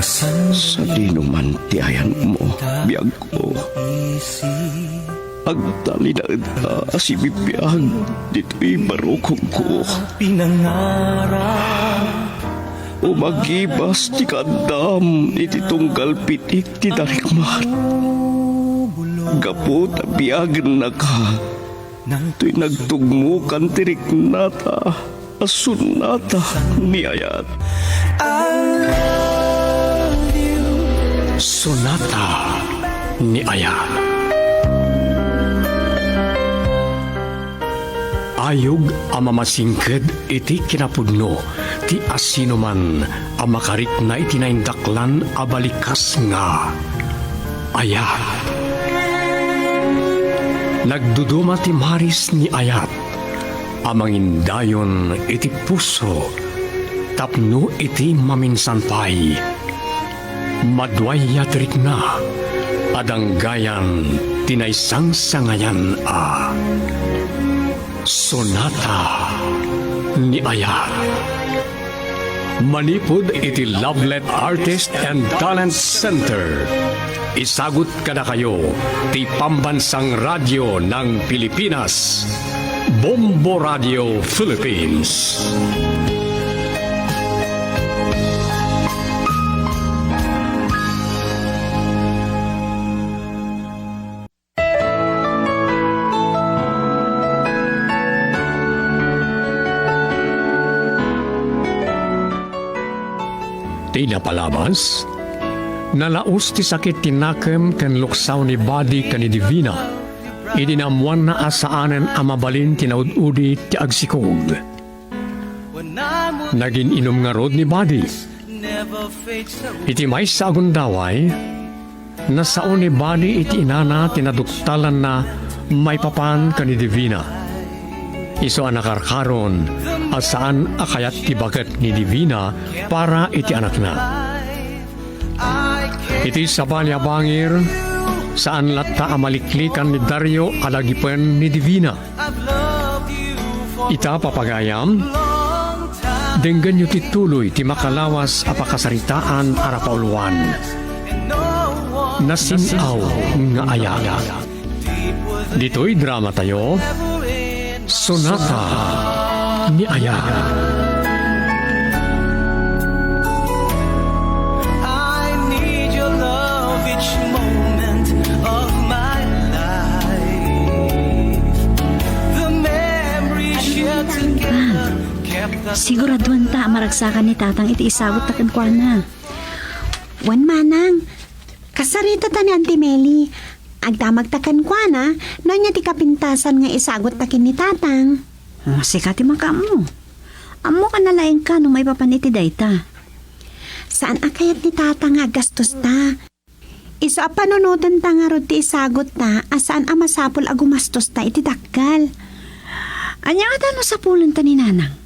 Sa dinuman ti ayan mo, biyag ko. Agtali na ita si bibiyag, dito'y barukong ko. Umagibas ti kadam, iti tunggal pitik ti darikmat. Gapo ta biyag na ka, to'y nagtugmukan tirik nata, asun nata ni ayat. Sonata ni Ayat. Ayog ang mamasingked iti kinapudno, ti asino man ang makarit na itinaindaklan abalikas nga. Ayat. Nagduduma ti maris ni Ayat, amangindayon iti puso, tapno iti maminsanpay. Madway yatrik na, adanggayan tinaysang sangayan a. Sonata ni Ayat. Manipod iti Lovelet Artist and Talent Center. Isagot kada kayo ti Pambansang Radyo ng Pilipinas, Bombo Radio Philippines. Tinapalabas, nalaos ti sakit tinakem ken luksaw ni badi ken ni Divina, idinamuan na asaanen amabalin tinaud-udi ti agsikog. Naging inom nga rod ni badi. Iti may sa agundaway, nasao ni badi iti inana tinaduktalan na may papan ken ni Divina. Iso anakarkaron asaan akayat ti baget ni Divina para iti anak na. Iti sabalya bangir saan latta amaliklikan ni Dario alagipen ni Divina. Ita papagayam denggan yu tituloy ti makalawas apakasaritaan arapauluan. Nasinaw nga ayaga. Dito'y drama tayo. Sonata ni Ayat. I need your love each moment of my life. The memories shared together kept us. Siguraduhan ta maragsakan ni tatang iti isawat taken kwa na. Wan manang, kasarita ta ni Auntie Meli. Agdamag taken kwa na, no niya ti kapintasan nga isagot takin ni tatang. Oh, sikati maka mo. Amo ka nalaing ka no may papaniti dayta. Saan akayat ni tatang nga gastos ta? Iso a panunutan ta nga rod ti isagot ta, asaan a masapol a gumastos ta iti dakkel. Anya ka no sa pulon ta ni nanang?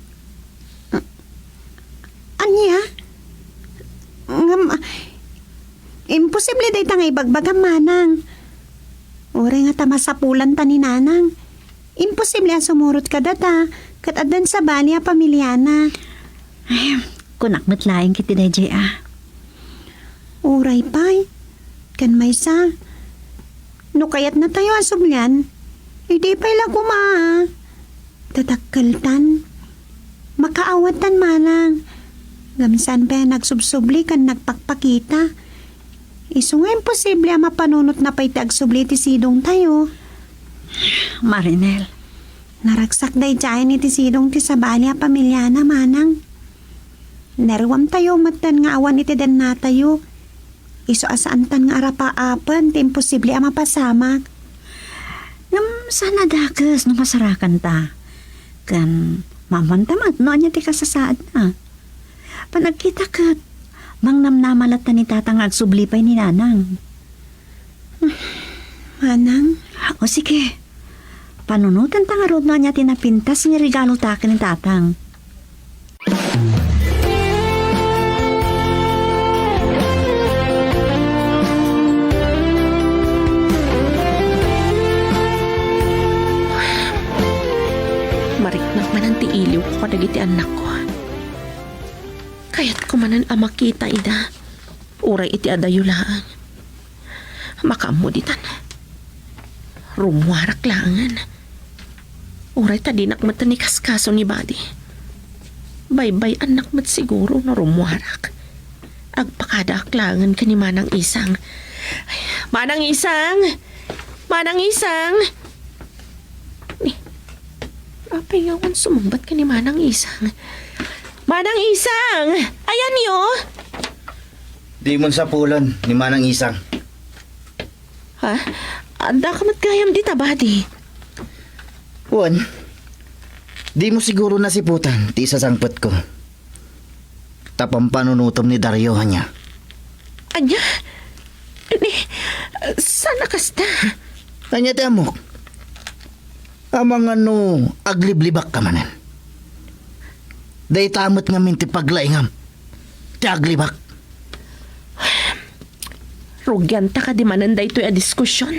Anya? Imposible dayta nga ibagbagam manang. Uri nga tama sa pulan ta ni nanang. Imposible ang sumurot ka data. Kat adan sa bali a pamilyana. Ay, kunakmat laing kiti dayjay ah. Uray pay. Kan may sa. No kayat na tayo asublan. Hindi pa'y laguma ah. Tatakkaltan. Makaawatan manang. Gamisan pa nagsubsubli kan nagpakpakita. Iso nga imposible ang mapanunot na pa'y tagsubli ti sidong tayo. Marinel, naragsak day dyan iti sidong ti sabali a pamilyana manang. Nerwam tayo matan nga awan iti den na tayo. Iso asaan tan nga arapa-apan ti imposible ang mapasamak. Ngam sana dakas no masarakan ta. Kan mamantamat no anya ti kasasaad na. Panagkita kat mangnamnamalat na ni tatang agsublipay ni nanang. Manang? O sige. Panunutan ta nga rod na niya tinapintas nga regalo takin ni tatang. Mariknak man ang tiiliw ko kadagiti anak ko. Kaya't kumanan ang makita, ida. uray iti adayulaan. Makamuditan. Rumwarak langan. Uray tadinak mat ni kaskaso ni Badi. Baybay anak mat siguro na rumwarak. Agpakada aklangan ka ni Manang Isang. Ay, Manang Isang! Manang Isang! Apay ngawan sumumbat ka ni Manang Isang. Manang Isang! Ayan niyo! Di mon sa pulan ni Manang Isang. Ha? Anda ka matgayam di tabadi. Juan, di mo siguro nasiputan ti isasangpet ko. Tapang panunutom ni Dario niya. Anya? Ni, sana kasta? Kanya ti amok. Amang agliblibak ka manan. Day tamot nga minti paglaingam. Ti aglibak. Rugyan ta ka di mananday to'y a diskusyon.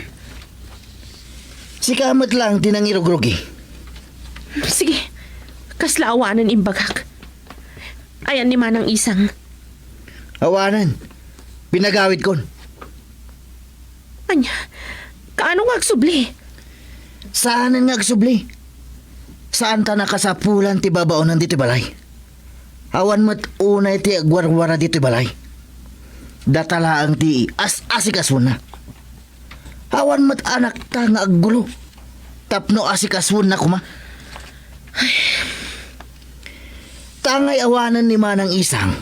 Si kamot lang tinangirog-rugi. Sige, kaslaawanan imbagak. Ayan ni Manang Isang. Awanan. Pinagawid kon. Anya, kaano nga agsubli? Saan nga agsubli? Saan ta nakasapulan ti babaonan dito balay? Awan mo't unay ti agwarwara dito balay. Datala ang ti asikas na. Awan mo't anak ta nga aggulo. Tapno asikas na kuma. Tangay awanan ni Manang Isang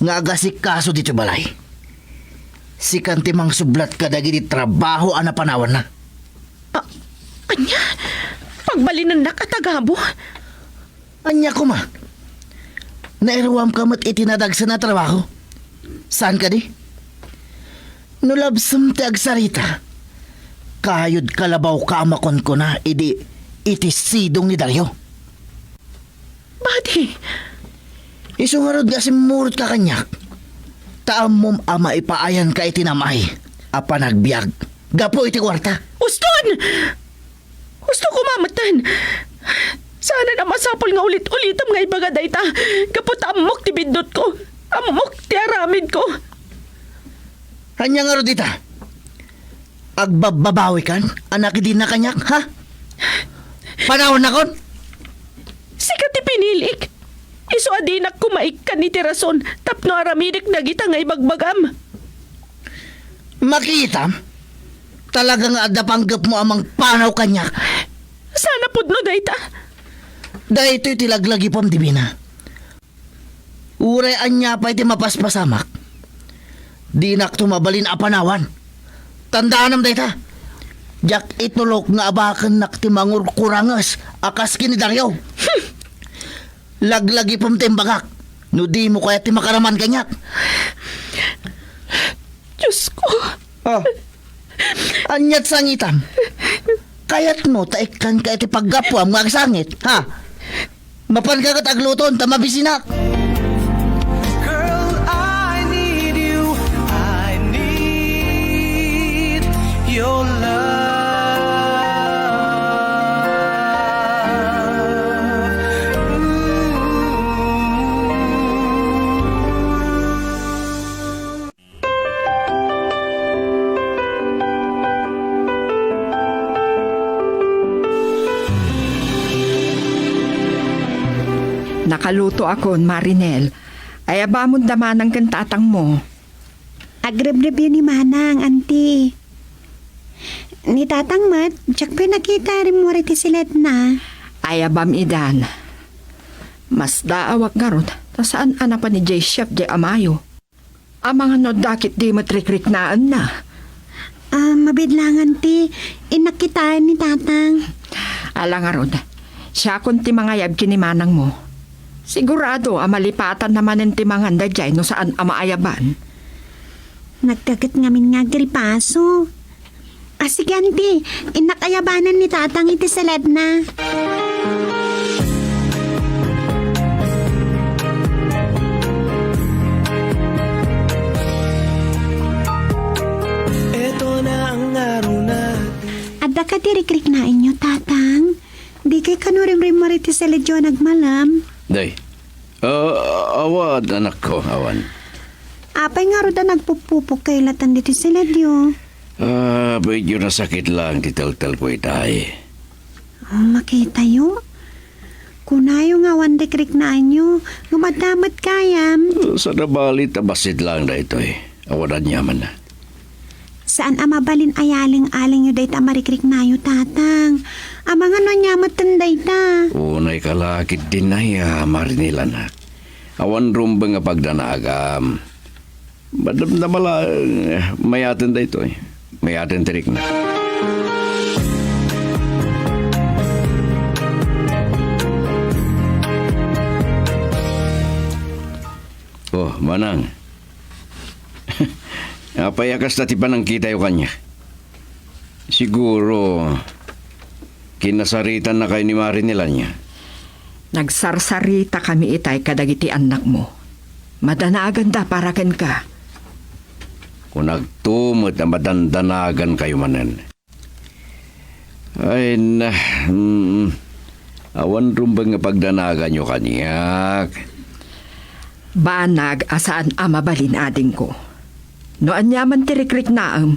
nga agasik kaso dito balay. Si kantimang sublat kadagi di trabaho ana panawan na. Anya, pagbalinan na katagabo. Anya ko ma. Nairuam ka mo't itinadagsa na trabaho. Saan ka di? Nulabsam ti agsarita. Kayod kalabaw ka amakon ko na iti sidong ni Dario. Badi, Isungarod nga simurot ka kanyak. Taam ama ipaayan ka itinamay. Apa nagbiag. Gapo iti kwarta. Uston! Gusto ko mamatan. Sana na masapol nga ulit-ulitam nga ibaga dayta. Kapot amok ti bindot ko. Amok ti aramid ko. Kanya nga rodita. Agbababawi kan? Anak din na kanyak, ha? Panahon na kon? Sikat ti pinilik. Iso adinak kumaik ka ni tirason. Tapno aramidik na kita nga ibagbagam. Makita? Talagang adapanggap mo amang panaw kanyak. Sana pudno dayta. Dahil ito'y tilaglagi pam dibina. Uray anya pa iti mapaspasamak. Di nak tumabalin apanawan. Tandaan nam dayta. Jak itulok nga abakan nak timangur kurangas akas kini Dario. Laglagi pam timbagak. No di mo kaya timakaraman kanyak. Diyos ko. Oh. Anyat sangitam. Kayat mo taikan ka iti paggapuam nga agsangit, ha? Mapan ka agluton tamabisinak. Girl, I need you. I need your love. Nakaluto ako, Marinel. Ay abamon daman ang kantatang mo. Agrib-rib yun ni Manang, auntie. Ni Tatang Mat, tsak pinakita rin mo rin silat na. Ay abam idan. Mas daawak nga ron. Ta saan anak pa ni J. Chef J. Amayo? Amang ano dakit di matrikrik naan na. Mabidlangan ti, inakitaan ni Tatang. Ala nga ron. Siya kun ti mga yab kini Manang mo. Sigurado amalipatan naman ng timangan da jay no saan amaayaban. Nagkagat ngamin nga gripaso. Sige, auntie, inakayabanan ni Tatang iti salad na. Ito na ang araw na. Adda ka dirikrik na inyo, Tatang. Di kay kanurim-rim mo rin ti salad yun nagmalam. Day, awad anak ko, awan. Apay nga roda nagpupupok kay latan dito sila diyo. Medyo nasakit lang tital-tal ko itay. Makita yo. Kunayo nga wandikrik na anyo. Gumadamat kayam. Sa nabalit, basit lang na ito eh. Awanan yaman na. Saan amabalin ayaling-aling yu dayta marikrik na yu tatang. Amang ano nyamat tanday ta. Unay kalakit din na marinila na. Awan rumba nga pagdanagam. Madam na mala, mayatin da ito eh. Mayatin tirik na. Oh, manang. Napayakas na tipan ang kita yung kanya. Siguro, kinasaritan na kayo ni Marinila niya. Nagsarsarita kami itay kadagiti anak mo. Madanaganda para ken ka. Kung nagtumot na madandanagan kayo manan. Ay na, awan rumbang nga pagdanagan nyo kanyak. Banag asaan amabalin ading ko. Noan yaman tirikrik naam,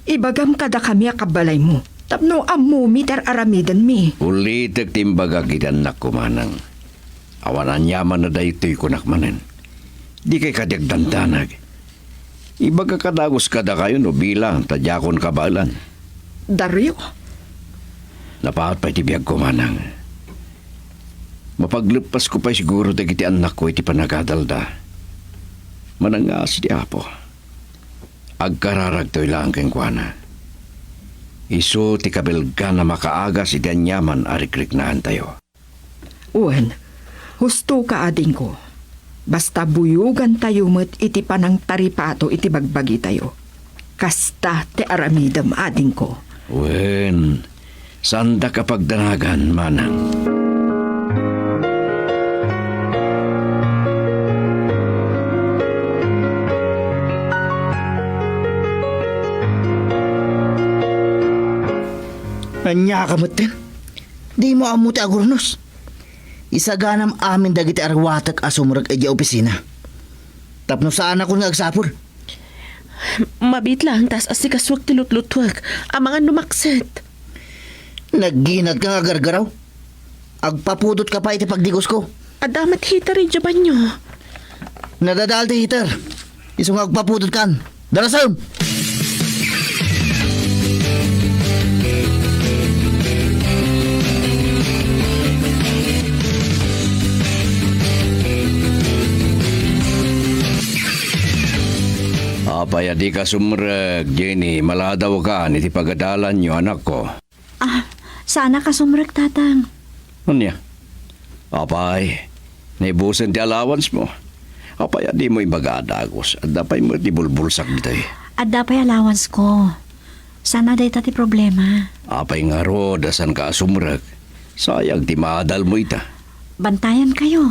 ibagam kada kami akabalay mo. Tapno amu mitar aramidan mi. Ulitek timbaga kidanak ko manang. Awanan yaman na daytoy kunak manan. Di kay kadagdandanag. Ibaga kadagos kada kayo no bilang tadyakon kabalan. Dario, Napaat pa iti biyag ko manang. Mapaglepas ko pa siguro dagiti anak ko iti panagadalda. Manangas di apo. Agkararag to'y lang keng kuana. Iso ti kabelga na makaaga si danyaman arikriknaan tayo. uwan, husto ka ading ko. Basta buyugan tayo met iti panang taripato iti bagbagi tayo. Kasta ti aramidam ading ko. Wen, sanda kapag danagan manang. Anya ka mo't di mo amuti agurnos. Isaganam amin dagiti arwatak asumurag edi opisina. Tapno saan ako nga agsapur? Mabit lang, tas asikaswag tilutlutwag. Ang mga numakset. Nagginag ka nga gargaraw. Agpapudot ka pa iti pagdigos ko. Adamat hita rin dyaban nyo. Nadadal ti hitter. Isong agpapudot kan. Darasam! Apaya di ka sumrag, Jenny. Maladaw ka, niti pagadalan nyo, anak ko. Sana ka sumrag, tatang. Anya? Apay, naibusan ti allowance mo. Apaya di mo ibagadagos at dapay mo ti bulbulsak dito eh. At dapay allowance ko. Sana day tati problema. Apay nga ro, dasan ka sumrag. Sayang ti maadal mo ita. Bantayan kayo.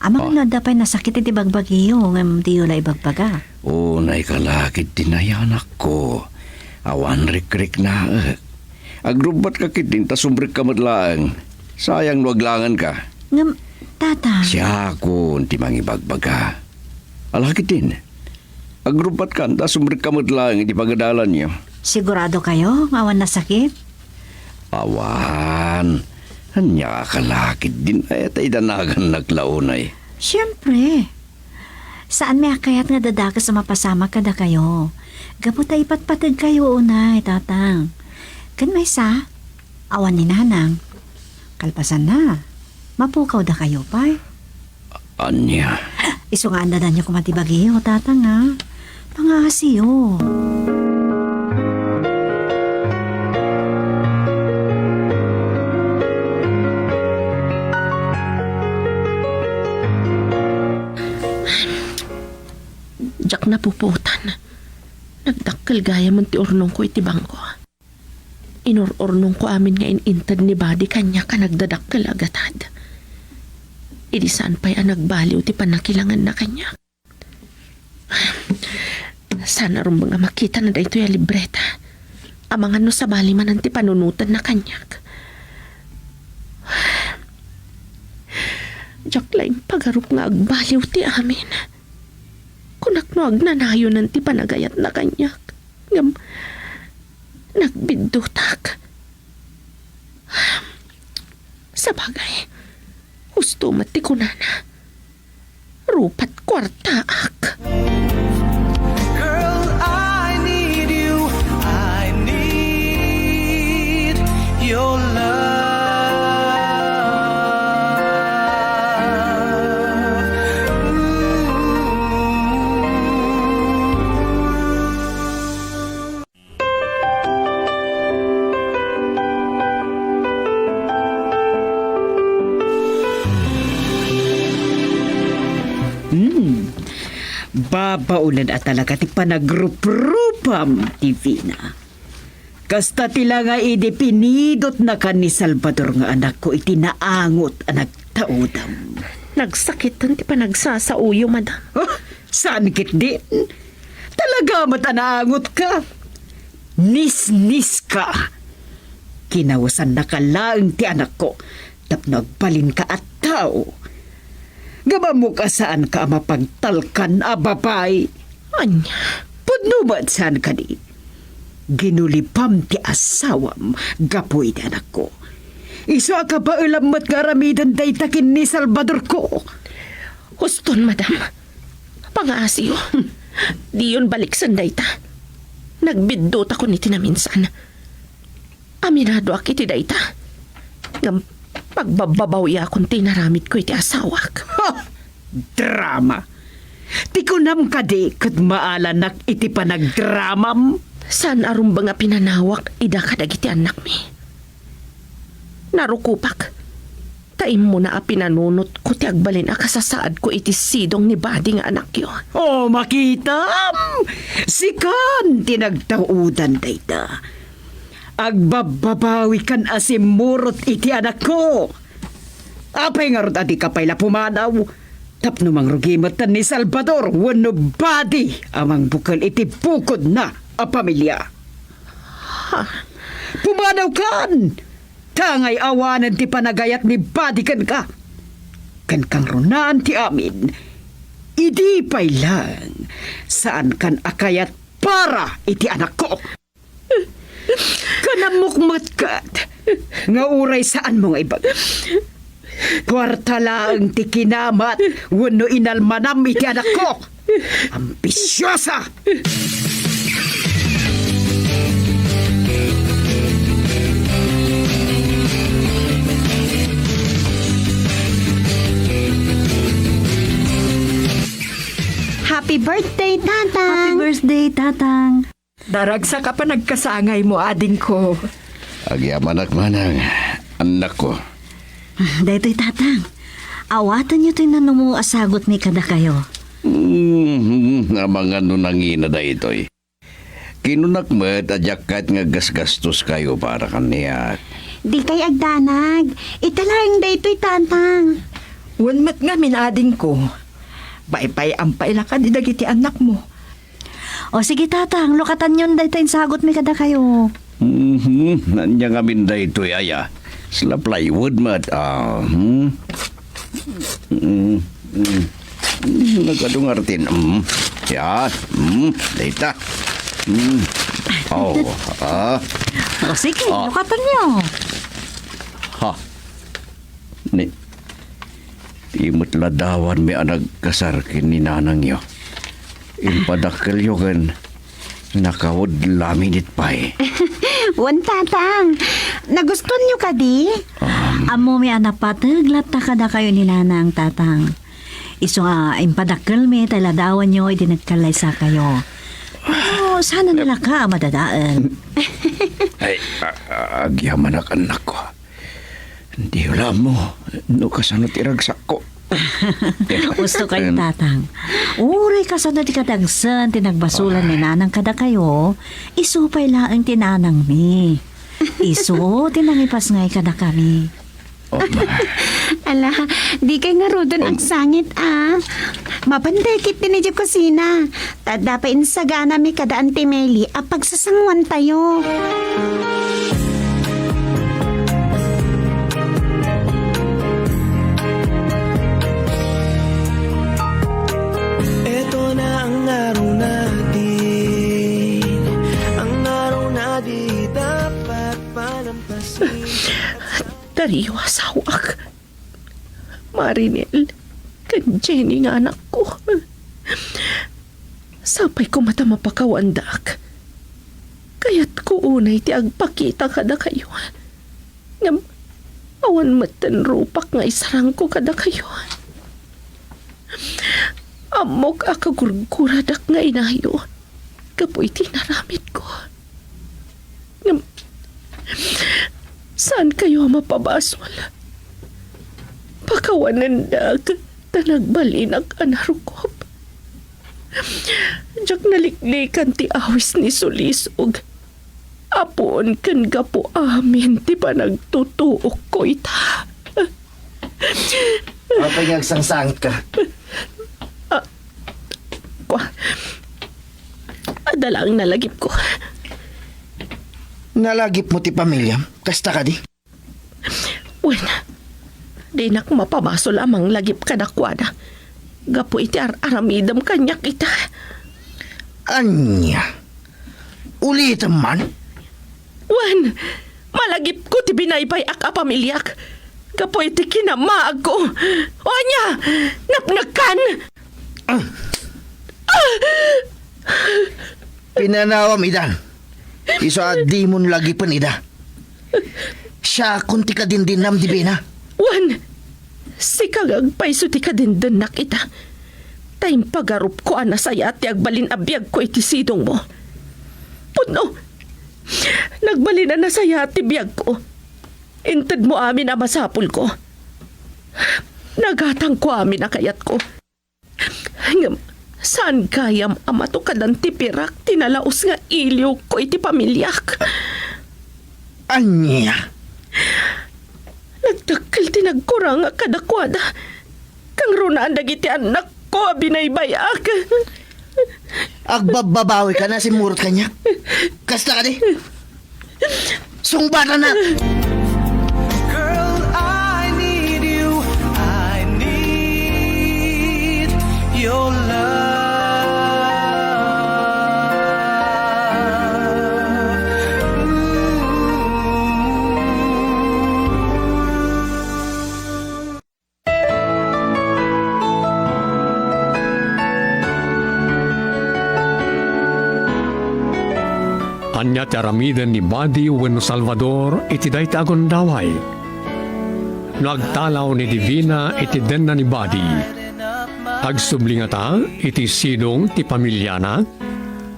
Amang no dapay nasakit iti bagbagiyo ngam di yula ibagbaga. Unay kalakit tinayanak ko. Awan rik-rik na. Agrubat ka kitin, tasumrik ka madlaang. Sayang waglangan ka. Ngam, tata. Siya ko, ti mangibagbaga. Alakit din. Agrubat ka, tasumrik ka madlaang, iti pagadalan niyo. Sigurado kayo, awan nasakit? Awan. Hanya kalakit din ay tay danagan naglaunay. Siyempre. Saan may akayat nga dadaka sa mapasama kada kayo? Gapot ay ipatpatag kayo unay, tatang. Kan may sa, awan ni nanang. Kalpasan na. Mapukaw da kayo, pay. Anya. Iso nga andadan niyo kumatibagiyo, tatang ha. Pangasiyo. Jak na puputan. Nagdakkel gaya man ti ornong ko iti bangko. Inor-ornong ko amin nga inintad ni Badi kanya ka nagdadakkel agatad. Idi saan pa'y nagbaliw ti panakilangan na kanya. Sana rin mga makita na dahito yung libreta. Amangan no sa bali man ti panunutan na kanyak. Jak laing pagarup nga agbaliw ti amin. Kunak no agnanayo ng ti panagayat na kanyak. Ngam, nagbidutak. Sa bagay, gusto mati ko na. Rupat kwartaak. Girl, I need you. I need your love. Babaunan at talaga ti panagrupropam, Divina. Kasta tila nga idipinidot na kan ni Salvador nga anak ko iti naangot ang nagtaudam. Nagsakit ti panagsasauyo, madam. Oh, saan kit din? Talaga matanaangot ka. Nis-nis ka. Kinawasan na ka lang ti anak ko. Tap nagbalin ka at tao. Gaba mo ka saan ka mapagtalkan a babay. Anya, Pudno ba't saan ka di? Ginulipam ti asawam, gapoy di anak ko. Iso ka ba ulamat nga ramidan day takin ni Salvador ko? huston, madam. Pangaasiyo. Di yun balik sanday ta. Nagbidot ako ni tinaminsan. Aminado ak iti dayta. Ngam pagbababaw iya akong tinaramit ko iti asawak. Ha! Drama! Tikunam ka di kat maalanak iti panagdramam. Saan arum ba nga pinanawak ida kadag iti anak mi? Narukupak. Taim mo na a pinanunot ko ti agbalin a kasasaad ko iti sidong ni Badi nga anak yo. Oh, makitam! Sikan tinagtaudan dayta. Agbababawi kan asimurot iti anak ko. Apay nga rod adi kapayla pumanaw. Tapno mang rugimatan ni Salvador wano Badi amang bukal iti bukod na a pamilya. Pumanaw kan! Tangay awanan ti panagayat ni Badi kan ka. Kan kang runaan ti amin. Idi pay lang saan kan akayat para iti anak ko. Kanamukmat kat nga uray saan mo nga ibag. Kwarta lang ti kinamat wano inalmanam iti anak ko. Ambisyosa! Happy birthday, Tatang! Happy birthday, Tatang. Daragsa ka pa nagkasangay mo, ading ko. Agyamanak manang anak ko. Daytoy, Tatang. Awatan niyo to'y nanumong asagot ni kada kayo. Nga mga nunangina da ito'y. Kinunakmet adyak kahit nga gasgastos kayo para kaniya. Di kay agdanag. Italang daytoy, Tatang. Wanmat nga minading ko. Bye-bye ang paila ka di dagiti anak mo. O sige, Tatang. Lukatan yun daytoy sagot mi kada kayo. Nanya nga minda ito'y aya. Sila plywood mat. Nagkadungartin. Yan. Data. Oh. O sige, lukatan niyo. Ha. Ni. Imot ladawan may anag kasarkin ni nanang yo. Impadakkel yo kan. Nakawod laminit pa eh. Wan, Tatang. Nagustuhan niyo ka di? Amo mi anak pataglat ta kada kayo nila ng Tatang. Iso nga impadakkel mi taladawan niyo idinagkalay sa kayo. Pero sana nila ka madadaan. Ay, agyaman anak ko. Hindi wala mo. No kasanot iragsak ko. Gusto kayo, Tatang. Uray ka sa natikadagsan, tinagbasulan ni nanang kada kayo, isupay lang ang tinanang mi. Iso, tinangipas ngay kada kami. Ala, di kay nga rodon ang sangit, ah. Mapandekit din ni kusina. Tada pa insagana mi kada antimeli a pagsasangwan tayo. Ito na ang Dario asawak. Marinel, kan Jenny nga anak ko. Sapay ko mata mapakawandak. Kaya't ko unay ti agpakita kada kayo. Ngam, awan matan rupak nga isarang ko kada kayo. Amok akagurguradak nga inayo. Kapoy tinaramit ko. Ngam, saan kayo mapabasol? Pakawanandag na nagbalinag anarukop. Diyak naliklikan ti awis ni Sulisog. Apon kan gapo amin ti pa nagtutuok ko ita. Mapagsangsangit ka. Adalang nalagip ko. Nalagip mo ti pamilya. Kasta ka di. Wen, di nak mapabaso lamang lagip ka dakwada. Gapo iti aramidam kanyak ita. Anya? Ulit man? Wen, malagip ko ti binaybay ak pamilyak. Gapo iti kinamaag ko. O nya, napnakan. Pinanawam idan. Iso adi mon lagi pan ida. Siya kunti ka din dinam di bina. Wan, si kagagpaiso ti kadindan na kita. Time pagarup ko anasaya ti agbalin abiyag ko iti sidong mo. Puno, nagbalin na nasaya ti biyag ko. Intad mo amin ang masapul ko. Nagatang ko amin na kayat ko. Ngam, saan kayam amatukadan ti pirak tinalaos nga iliw ko iti pamilyak? Anya? Nagdakkel ti nagkurang nga kadakwada. Kang runaan dagiti anak ko binaybayak. Agbababawi ka na si Murot kanya. Kasta ka di. Sungbata na. Girl, I need you. I need your love. Anya ti aramiden ni Badi wenno Salvador iti dayta agondaway. No agtalaw ni Divina iti denna ni Badi. Agsumlingata iti sidong ti pamilyana.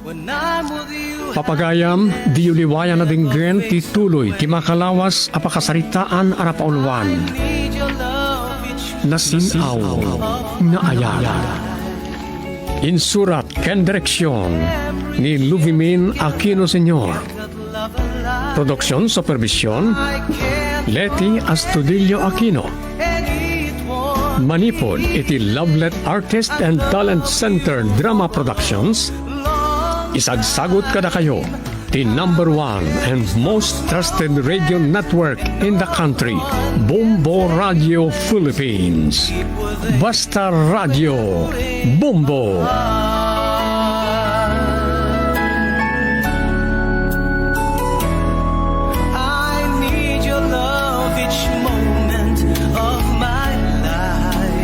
When I'm with you, Papagayam di uliwaya na dinggen ti tuloy ti makalawas apakasaritaan arapauluan. need your love. It's Nasinaw nga ayala. Insurat ken direksyon ni Luvimin Aquino Sr. Produksyon supervisyon Leti Astudillo Aquino. Manipod iti Lovelet Artist and Talent Center Drama Productions. Isagsagot kada kayo the number one and most trusted radio network in the country, Bombo Radio Philippines. Basta Radio Bombo. I need your love each moment of my life.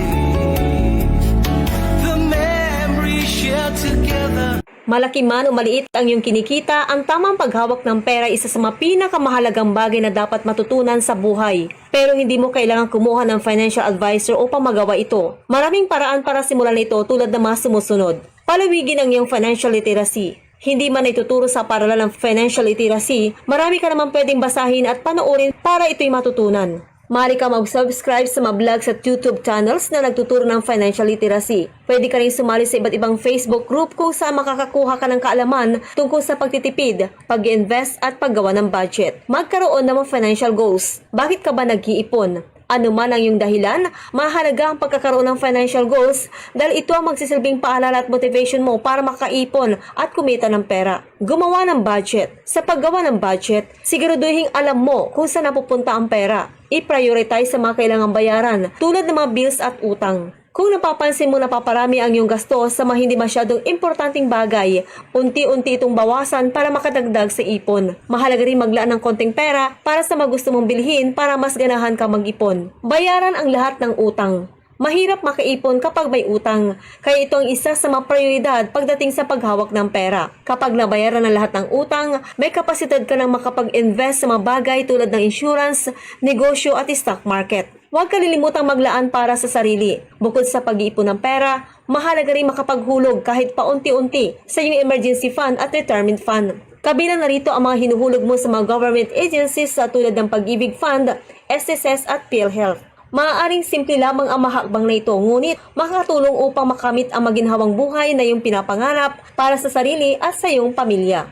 The memories shared together. Malaki man o maliit ang iyong kinikita, ang tamang paghawak ng pera ay isa sa mga pinakamahalagang bagay na dapat matutunan sa buhay. Pero hindi mo kailangan kumuha ng financial advisor upang magawa ito. Maraming paraan para simulan ito tulad ng mga sumusunod. Palawigin ang iyong financial literacy. Hindi man ituturo sa paralan ng financial literacy, marami ka naman pwedeng basahin at panoorin para ito'y matutunan. Maaari ka mag-subscribe sa mga vlogs at YouTube channels na nagtuturo ng financial literacy. Pwede ka rin sumali sa iba't ibang Facebook group kung saan makakakuha ka ng kaalaman tungkol sa pagtitipid, pag-invest at paggawa ng budget. Magkaroon ng mga financial goals. Bakit ka ba nag-iipon? Ano man ang iyong dahilan, mahalaga ang pagkakaroon ng financial goals dahil ito ang magsisilbing paalala at motivation mo para makaipon at kumita ng pera. Gumawa ng budget. Sa paggawa ng budget, siguraduhin alam mo kung saan napupunta ang pera. I-prioritize sa mga kailangang bayaran tulad ng mga bills at utang. Kung napapansin mo napaparami ang iyong gasto sa mga hindi masyadong importanteng bagay, unti-unti itong bawasan para makadagdag sa ipon. Mahalaga rin maglaan ng konting pera para sa mga gusto mong bilhin para mas ganahan ka mag-ipon. Bayaran ang lahat ng utang. Mahirap makaipon kapag may utang, kaya ito ang isa sa mga prioridad pagdating sa paghawak ng pera. Kapag nabayaran ang lahat ng utang, may kapasidad ka nang makapag-invest sa mga bagay tulad ng insurance, negosyo at stock market. Huwag kalilimutang maglaan para sa sarili. Bukod sa pag-iipon ng pera, mahalaga rin makapaghulog kahit paunti-unti sa iyong emergency fund at retirement fund. Kabilang na rito ang mga hinuhulog mo sa mga government agencies tulad ng Pag-ibig Fund, SSS at PhilHealth. Maaaring simple lamang ang mahakbang na ito, ngunit makakatulong upang makamit ang maginhawang buhay na iyong pinapangarap para sa sarili at sa iyong pamilya.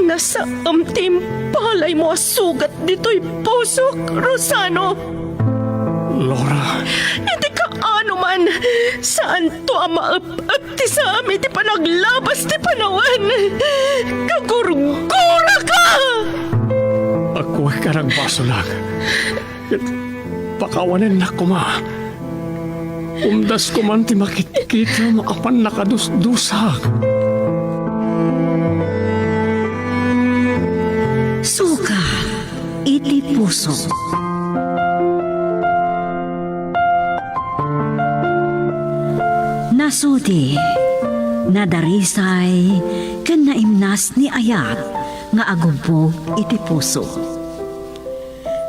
Nasa amtim palay mo sugat dito'y pusok, Rosano. Laura, Hindi ka ano man. Saan to ang maap ti sa amin ti panaglabas ti panawan? Kagurgura ka! ako ay karang basulag. Pakawanan na ko ma. Umdas ko man ti makikita maapan nakadusdusak. Suka, iti puso. Nasudi, nadarisay, ken naimnas ni Ayat, nga agubog iti puso.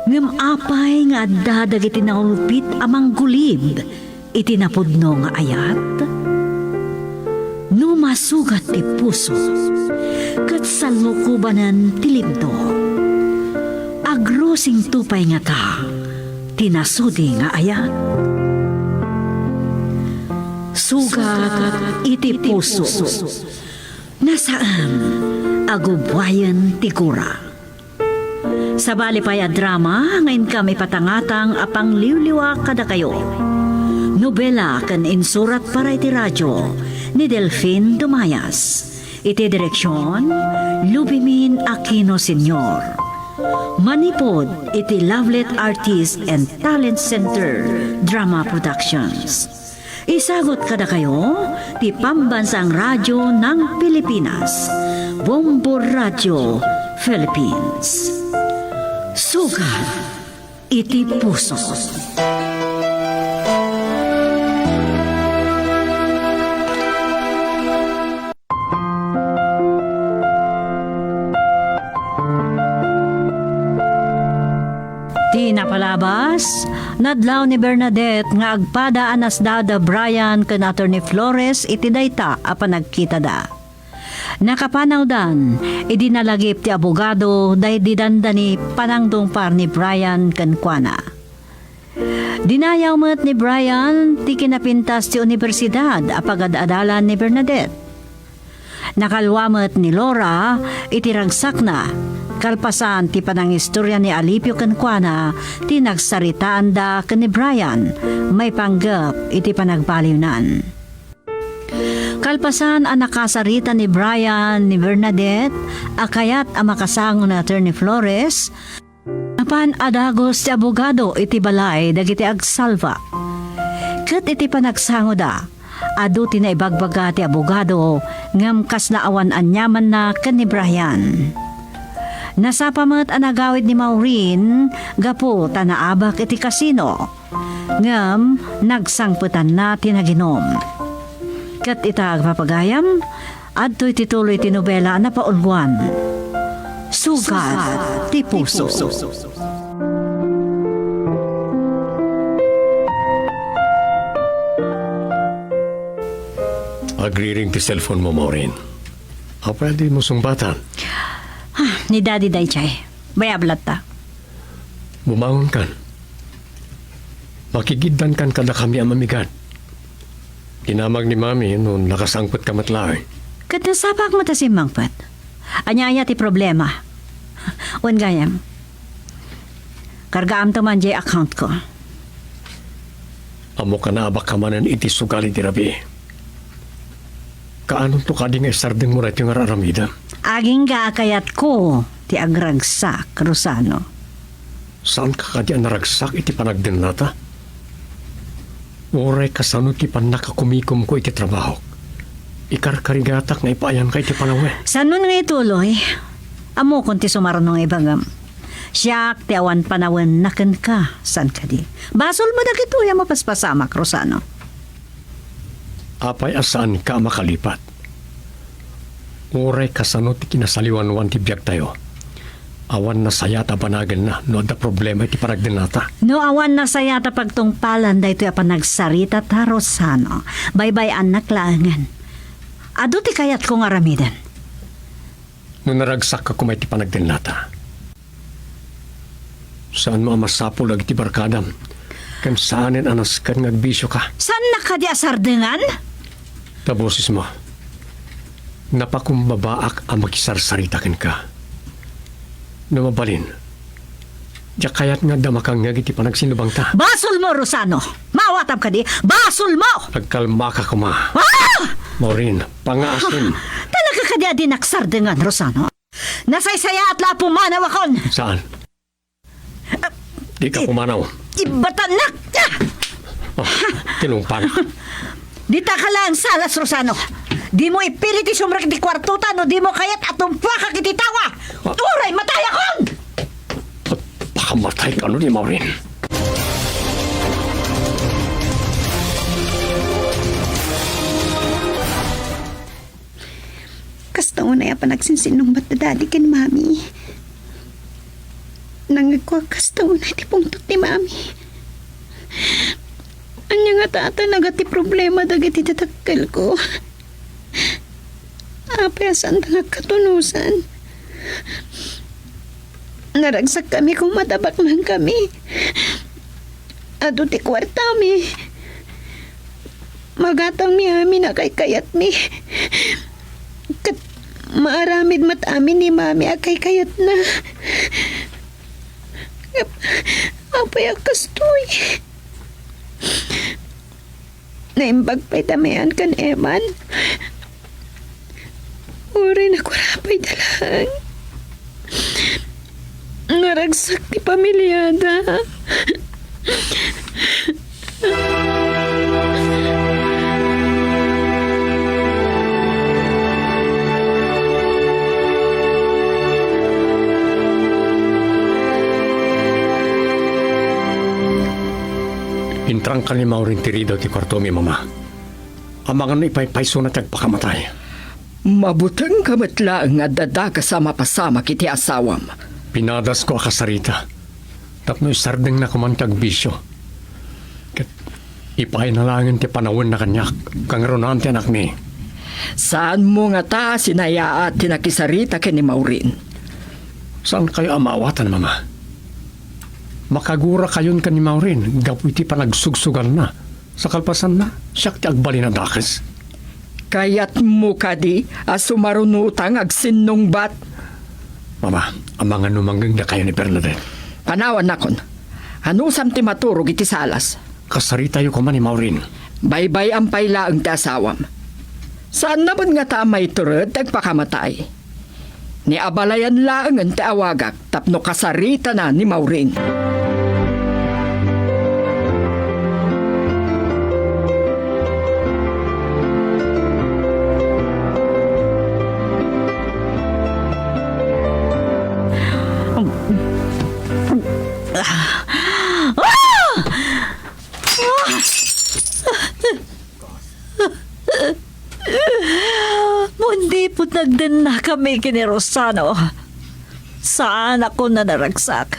Ngem apay nga dadag iti naulpit amang gulib, iti napudno nga Ayat. Numasugat ti puso, kat salukubanan ti libdo. Agrosing tupay nga ta, tinasudi nga Ayat. Sugat iti puso, nasaan agubwayan ti gura. Sa balipay a drama, ngayon kami patangatang apang liwliwa kada kayo. Nobela kan insurat para iti radyo ni Delfin Dumayas. Iti direksyon, Lubimin Aquino Sr. Manipod iti Lovelet Artist and Talent Center Drama Productions. Isagot kada kayo, ti Pambansang Radyo ng Pilipinas, Bombo Radio, Philippines. Sugat, iti puso. Di napalabas, nadlaw ni Bernadette nga agpada anas dada Brian ken Attorney Flores iti dayta a panagkita da. Nakapanaw dan, idinalagip ti abogado dahi didandani panangdungpar ni Brian ken kuana. Dinayaw met ni Brian ti kinapintas ti universidad a pagad-adalan ni Bernadette. Nakalwamet ni Laura iti ragsak na kalpasan ti panangistorya ni Alipio ken kuana ti nagsaritaan da ken ni Brian may panggap iti panagbaliwnan. Kalpasan ang nakasarita ni Brian ni Bernadette akayat ang makasango na Attorney Flores apan adagos ti abogado iti balay dagiti agsalva. Ket iti panagsango da adu ti naibagbaga ti abogado ngem kas naawan anyaman na ken ni Brian. Nasapamat ang nagawid ni Maureen, gapo tanaabak iti kasino. Ngam, nagsangputan na tinaginom. Kat itag papagayam, adto'y tituloy tinobela na paulguan. Sugat, ti puso. Agriring ti cellphone mo, Maureen. Pwede mo sumbatan. Ni Daddy Daychay, bayablat ta. Bumangon kan. Makigiddan kan kada kami ang mamigad. Tinamag ni Mami noon nakasangpot ka matlaoy. Kat nasapak mo ta si Mangpat. Anya ti problema. Wan gayam. Kargaam to man jay account ko. Amo ka na abak ka manan iti sugali ti rabi. Kaanong to kading esardeng mo rin yung araramida? Aging gaakayat ko ti agragsak, Rosano. Saan ka kadi naragsak iti panagdinata? Uray kasano ti panakakumikom ko iti trabaho. Ikarkarigatak nga ipayan ka iti panawe. Saan mo nga ituloy? Amo kung ti sumarno nga ibagam. Siyak ti awan panawen naken ka. San ka di? Basol mo na kituya mapaspasamak, Rosano. Apay asaan ka makalipat. Uray kasano ti kinasaliwanwan ti biyak tayo. Awan na sayata banagan na no da problema iti panagdinata. No awan na sayata pagtungpalan dahito ya panagsarita ta, Rosano. Baybay anak laangan. Ado ti kayat kong aramidan. No naragsak ka kumay ti panagdinata. Saan mo amasapol ag ti barkadam? Kan saanin anas kan ngagbisyo ka? Saan na ka di asardengan? Tabosis mo. Napakumbabaak ang makisarsaritakin ka. Numabalin. Diya kaya't nga damakang nga iti panagsinubang ta. Basol mo, Rosano! Mawatam ka di! Basol mo! Pagkalma ka kuma. Ah! Maureen, pangaasin. Talaga ka di adinaksardengan, Rosano. Nasaysaya at la pumanaw akon! Saan? Di ka pumanaw. Ibatanak! Oh, tinumpan. Di ta ka lang salas, Rosano. Di mo ipilit isumrak di kwartuta no di mo kayat atumpa ka kititawa. Uray, matay akon! At baka matay ka nun ni Maureen. Kasta mo na ya panagsinsinong batadadi ken mami. Nangagwa kasta mo na ti pungtot ni mami. Anya nga tata nagati problema dagiti tatakkel ko. Apayasan nga katunusan. Naragsak kami kung matabak lang kami. Ado ti kwarta mi. Magatang mi amin na kay kayat mi. Kat maaramid mat amin ni mami akay kayat na. Apay akastoy. Naimbag pa'y tamayan kan Eman. Uri na kurapay dalang. Naragsak ni pamilyada. Intrang ka ni Maureen tirido ti kwarto mi mama. Amangan no ipaypayso na tagpakamatay. Mabutang kamatlaang nga dada kasama pasama kiti asawam. Pinadas ko akasarita. Tapno isardeng na kumantag bisyo. Kat ipay na langin ti panawin na kanyak. Kang ronan ti anak ni. Saan mo nga ta sinayaat tinakisarita ken ni Maureen? Saan kayo amawatan, mama? Makagura kayon ka ni Maureen. Gapu iti panagsugsugan na. Sa kalpasan na, siyak ti agbali na dakes. Kayat mo kadi asumarunutang agsinnong bat. Mama, ang mga numanggang na kayo ni Bernadette. Panawan nakon. Anusam ti maturog iti salas. Kasarita yu ko man ni Maureen. Baybay ang paylaang ti asawam. Saan naman nga ta may turod tagpakamatay? Ni abalayan laangan ti awagak tapno kasarita na ni Maureen. Mundi po nagdan na kami kini Rosano. Saan ako na naragsak?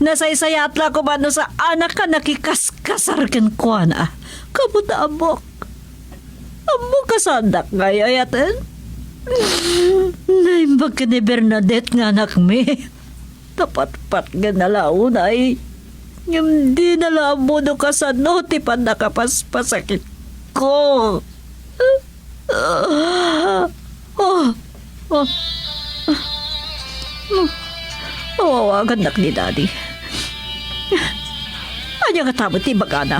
Nasaysayat la ko man sa anak ka nakikaskasar ken ko na. Kamuta amok. Amok kasandak ngayayatan. Naimbag ka ni Bernadette nga anak mi. Tapat-pat nga nalaon ay. Hindi nalaamo no kasano ti pan nakapaspasakit ko. Mawawagan nak ni Daddy. Anya nga tamo ti bagana.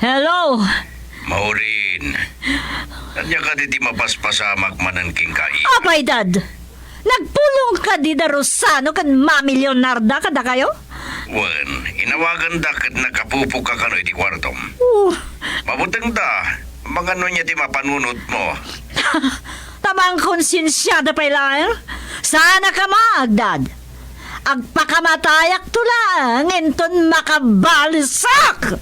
Hello? Maureen, anya ka di mapaspasamak manan king kai. Apay, Dad. Nagpulong ka di da Rosano kan Mami Leonarda kada kayo? Wan, inawagan da kat nakapupok ka kanoy di kwartom. Mabutang da, mga ano niya di mapanunot mo. Tamang konsensyada pa ilang. Sana ka maagdad. Agpakamatayak tulang enton makabalisak.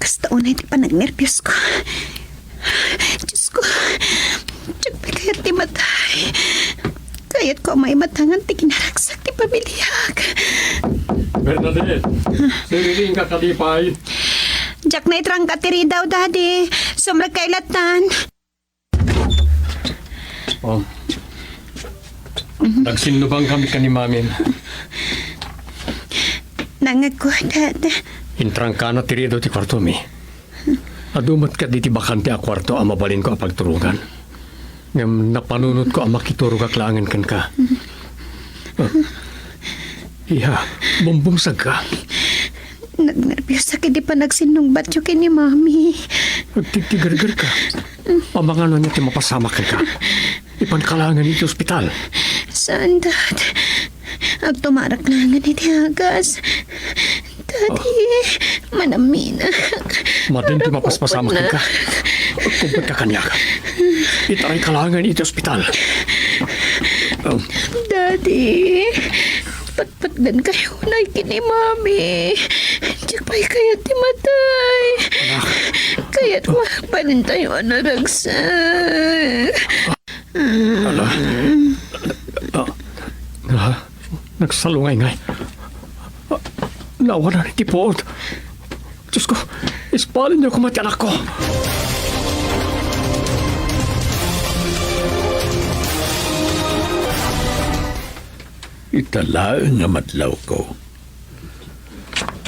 Kasta unay di pa nagnervyos ko. Diyos ko, Diyos pa kaya't di matay. Kaya't ko may matangan ti kinaragsak ti pamilyak. Bernadette, siriling ka kalipay. Jack na itrang katiri daw, Daddy. Sumrag kailatan. Oh. Nagsinubang kami ka ni Mamin. Nangag ko, Dad. Intrang ka na tirido ti kwarto mi. Adumat ka di ti bakante a kwarto ang mabalin ko ang pagturugan. Ngam napanunot ko ang makiturog aklangan kan ka. Iha, bumbungsag ka. Nagnervyos sa di pa nagsinungbat yung kini Mami. Nagtigtigargar ka. Ang mga ano niya ti mapasamakan ka. Ipankalangan iti ospital. Saan, Dad? Ang tumarak lang nga ni Tiagas. Daddy, manamina. Madin ti mapaspasamakan ka. Kumpad ka kanya ka. Itaray kalangan iti ospital. Daddy, patpatdan kayo na kini Mami. Diyak pa'y kaya ti matay. Kaya't makpanin tayo naragsak. Ala. Nagsalungay-ngay. Nawala ni tipod. Diyos ko, ispalin niyo kumati anak ko. Italaang nga madlaw ko.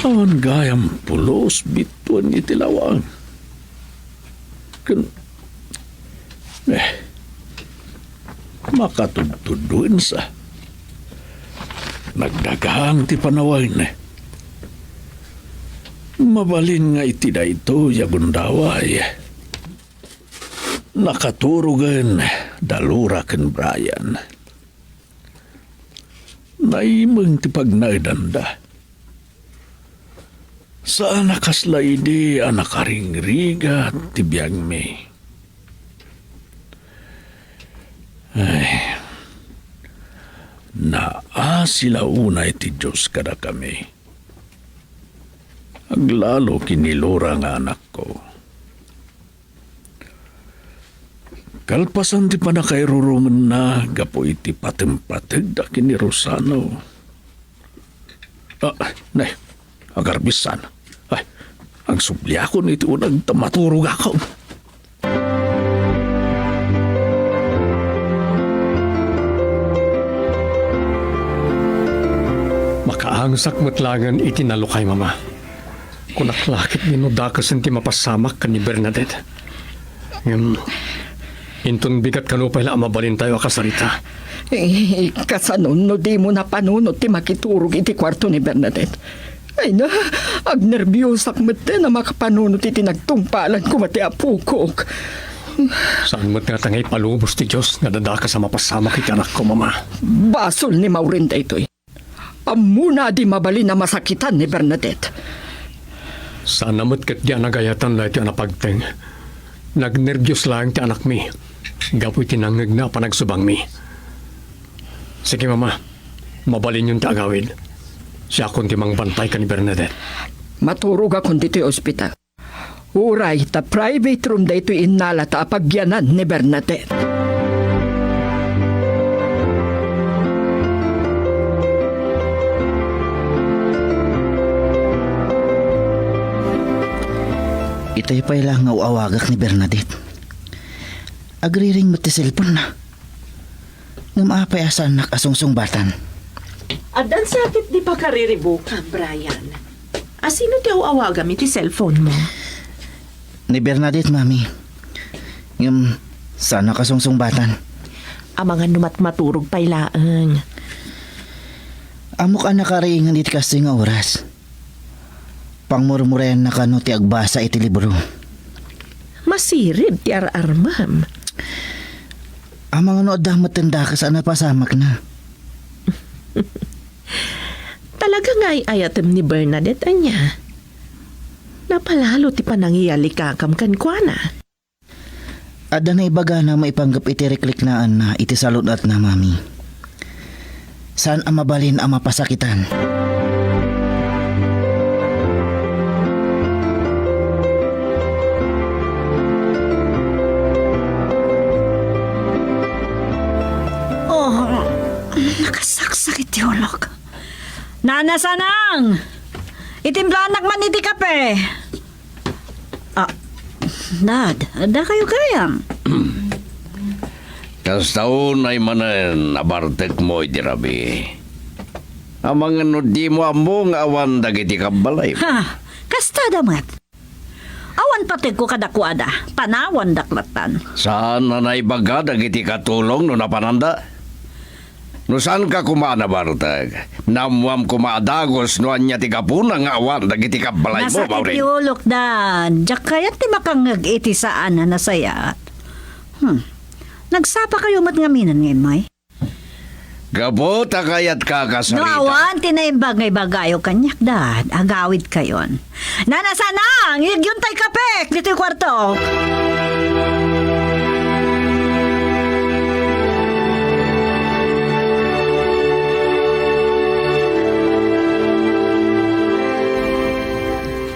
Awan gayam pulos bituan itilawang. Makatudtuduin sa nagdagang ti panaway na. Mabalin nga iti da ito yagundaway. Nakaturugan dalura ken Brian. Naimang ti pagnagdanda. Saan nakaslay anak karingriga ti biyang mi. Ay, naa sila unay ti Diyos kada kami. Aglalo kinilura nga anak ko. Kalpasan ti panakairurungan na gapo iti patimpatid da kini Rosano. Nay, agarbisan. Ay, ang subliakon iti unang tamaturog ako. Makaangsak matlangan iti nalukay mama. Kunaklakit ninudakasan ti mapasamak ka ni Bernadette. Intun bigat kanupay la mabalin tayo akasarita. Kasanon no di mo na panunot ti makiturog iti kwarto ni Bernadette. Ay na, agnerbiyosak mati na makapanunot iti nagtungpalan ko mati apukok. Saan mo't nga tangay palubos ti Diyos nga dadaka sa mapasamak iti anak ko, mama? Basol ni Maurinda ito'y. Amuna di mabalin na masakitan ni Bernadette. Sana mo't kat diyan nagayatan na iti anapagteng. Nagnervyos lang ti anak mi. Gapoy tinangag na panagsubang mi. Sige mama, mabalin yung tagawid. Siya akong timang bantay ka ni Bernadette. Maturog akong dito'y ospital. Uray, ta private room da ito'y inala ta apagyanan ni Bernadette. Ito'y pa ilang awawagak ni Bernadette. Agriring mo ti cellphone na. Ngam apay asan nakasungsong batan. Adan sakit di pa kariribukan, Brian. Asino ti awaga mi ti cellphone mo? Ni Bernadette, mami. Yung sana kasungsungbatan. Ang mga numat-maturog pailaang. Amok ang nakariingan iti kasi nga oras. Pangmurmuren na kano ti agbasa iti libro. Masirib ti ar-armam. Ang mga nood damat tanda ka sana pasamak na. Talaga nga ayatem ni Bernadette anya. Napalalo ti panangiyali kakam kankwana. Ada na ibaga na maipanggap iti rekliknaan na iti salunat na, mami. Saan ang mabalin ang mapasakitan? Oh, nakasaksakit yolok. Nana Sanang! Itimplanak man iti kape. Dad, da kayo kayam. Kastaon ay manen abartek mo iti rabi. Amang ano di mo among awan dagiti kabalay. Ha, kasta damat. Awan pati ko kadakwada, panawan daklatan. Saan na naibaga dagiti katulong no napananda? No saan ka kumana bartag? Namuam kumadagos no anya ti kapuna nga awan dagiti kabalay mo, Nasakit Maureen. yulok, Dad. Diyak kayat ti makangag iti saan na nasayat. Nagsapa kayo mat ngaminan ngayon, May. Gabot kayat No kakasarita. awan, tinaimbag ngay bagayo kanyak, Dad. Agawid kayon. Nana Sanang! Yun tay kapek! Dito yung kwarto.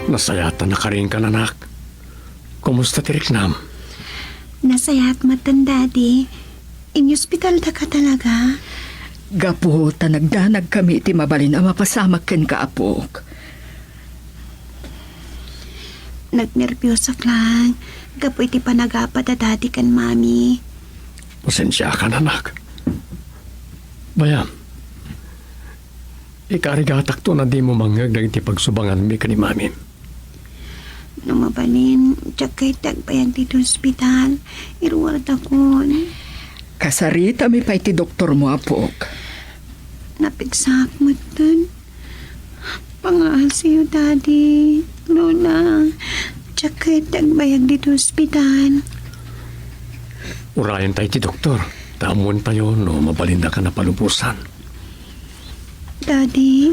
Nasayatan na ka rin ka, anak. Kumusta ti Riknam? Nasayat matan, Daddy. In hospital da ka talaga. Gapo, tanagdanag kami iti mabalin ang mapasamak ken kaapok. Nagnervyosok lang. Gapo iti panagapa da Daddy kan Mami. Pasensya ka, anak. Bayam, ikarigatak to na di mo mangyag na iti pagsubangan mi ka ni Mami. Numabalin, tiyak kay tagbayag dito hospital. Iruward ako. Kasarita mi pa iti doktor mo apok. Napigsak mo dun. Pangasiyo, Daddy. Lola, tiyak kay tagbayag dito hospital. Urayan tayo ti doktor. Tamuan tayo no mabalinda ka na palupusan. Daddy,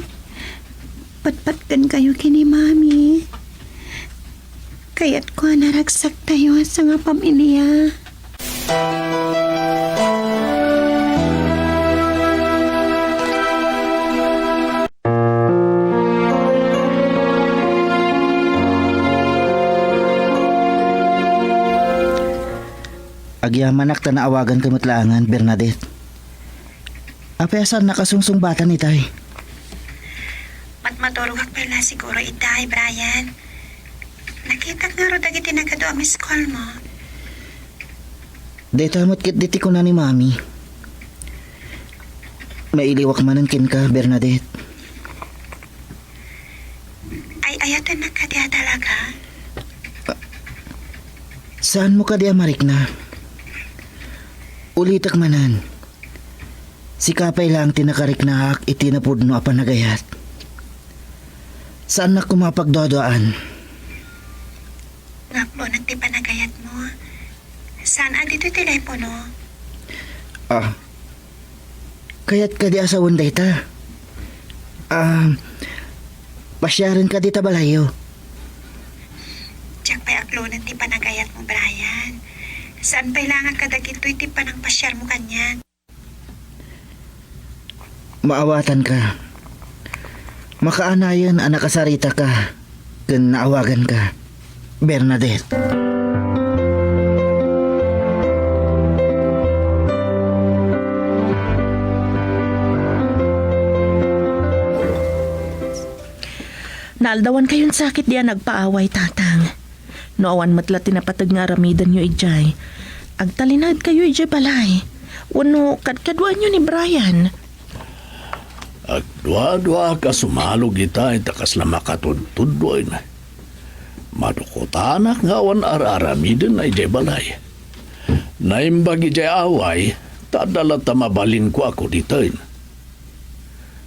patpatkan kayo kini Mami. Kaya't ko naragsak tayo sa nga pamilya. Agyamanak ta na awagan kamutlangan, Bernadette. Apesan nakasungsungbatan itay. Matmaturugak pala siguro itay, Brian. Nakita nga ro dagiti nagado ang miss call mo. Dayta kit diti ko na ni Mami. Mailiwak manan kin ka, Bernadette. Ay ayatan na ka diya talaga. Saan mo ka di amarik na? Ulitak manan. Si Kapay lang tinakarik na hak itinapudno apan nagayat. Saan na kumapagdodoan? Nga po, nagtipanagayat mo. Saan dito telepono? Kaya't ka di asawan dayta. Pasyaran ka di tabalayo. Diyak pa'y aklo ng tipanagayat mo, Brian. Saan kailangan ka dagito iti panang pasyar mo kanyan? Maawatan ka. Makaanayan anak kasarita ka. Kung naawagan ka. Bernadette. Naaldawan kayon sakit diya nagpaaway, tatang. Noawan matla tinapatag nga ramidan nyo ijay. Agtalinad kayo ijay balay. Wano kadkaduan nyo ni Brian. Agdwa-dwa ka sumalog ita itakas na makatudtudloy na. Madukutanak nga awan araramidin ay jay balay. Naimbagi jay away, tadala tamabalin ko ako dito.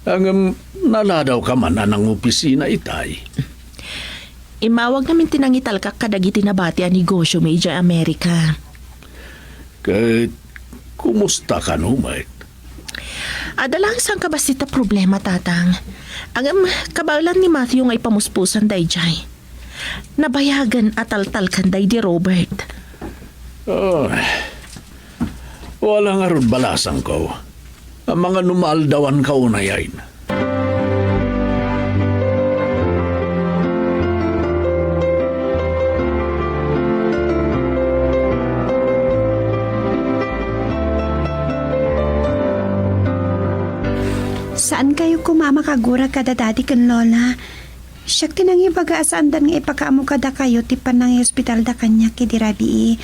Ang naladaw ka man na ng opisina itay. Imawag namin tinangital ka kadagiti na bati ang negosyo may dyan Amerika. Kahit kumusta ka numay? Adalang sang kabasita problema, tatang. Ang kabalan ni Matthew nga ipamuspusan day jay. Nabayagan at taltal kanday di Robert. Wala nga ron balasang ko. Ang mga numaldawan ka unayain. Saan kayo kumama kagura kada dati kan lola? Siyak tinangi bagasaan dan nga ipakaamo kada kayo tipan ng hospital da kanya kidirabi.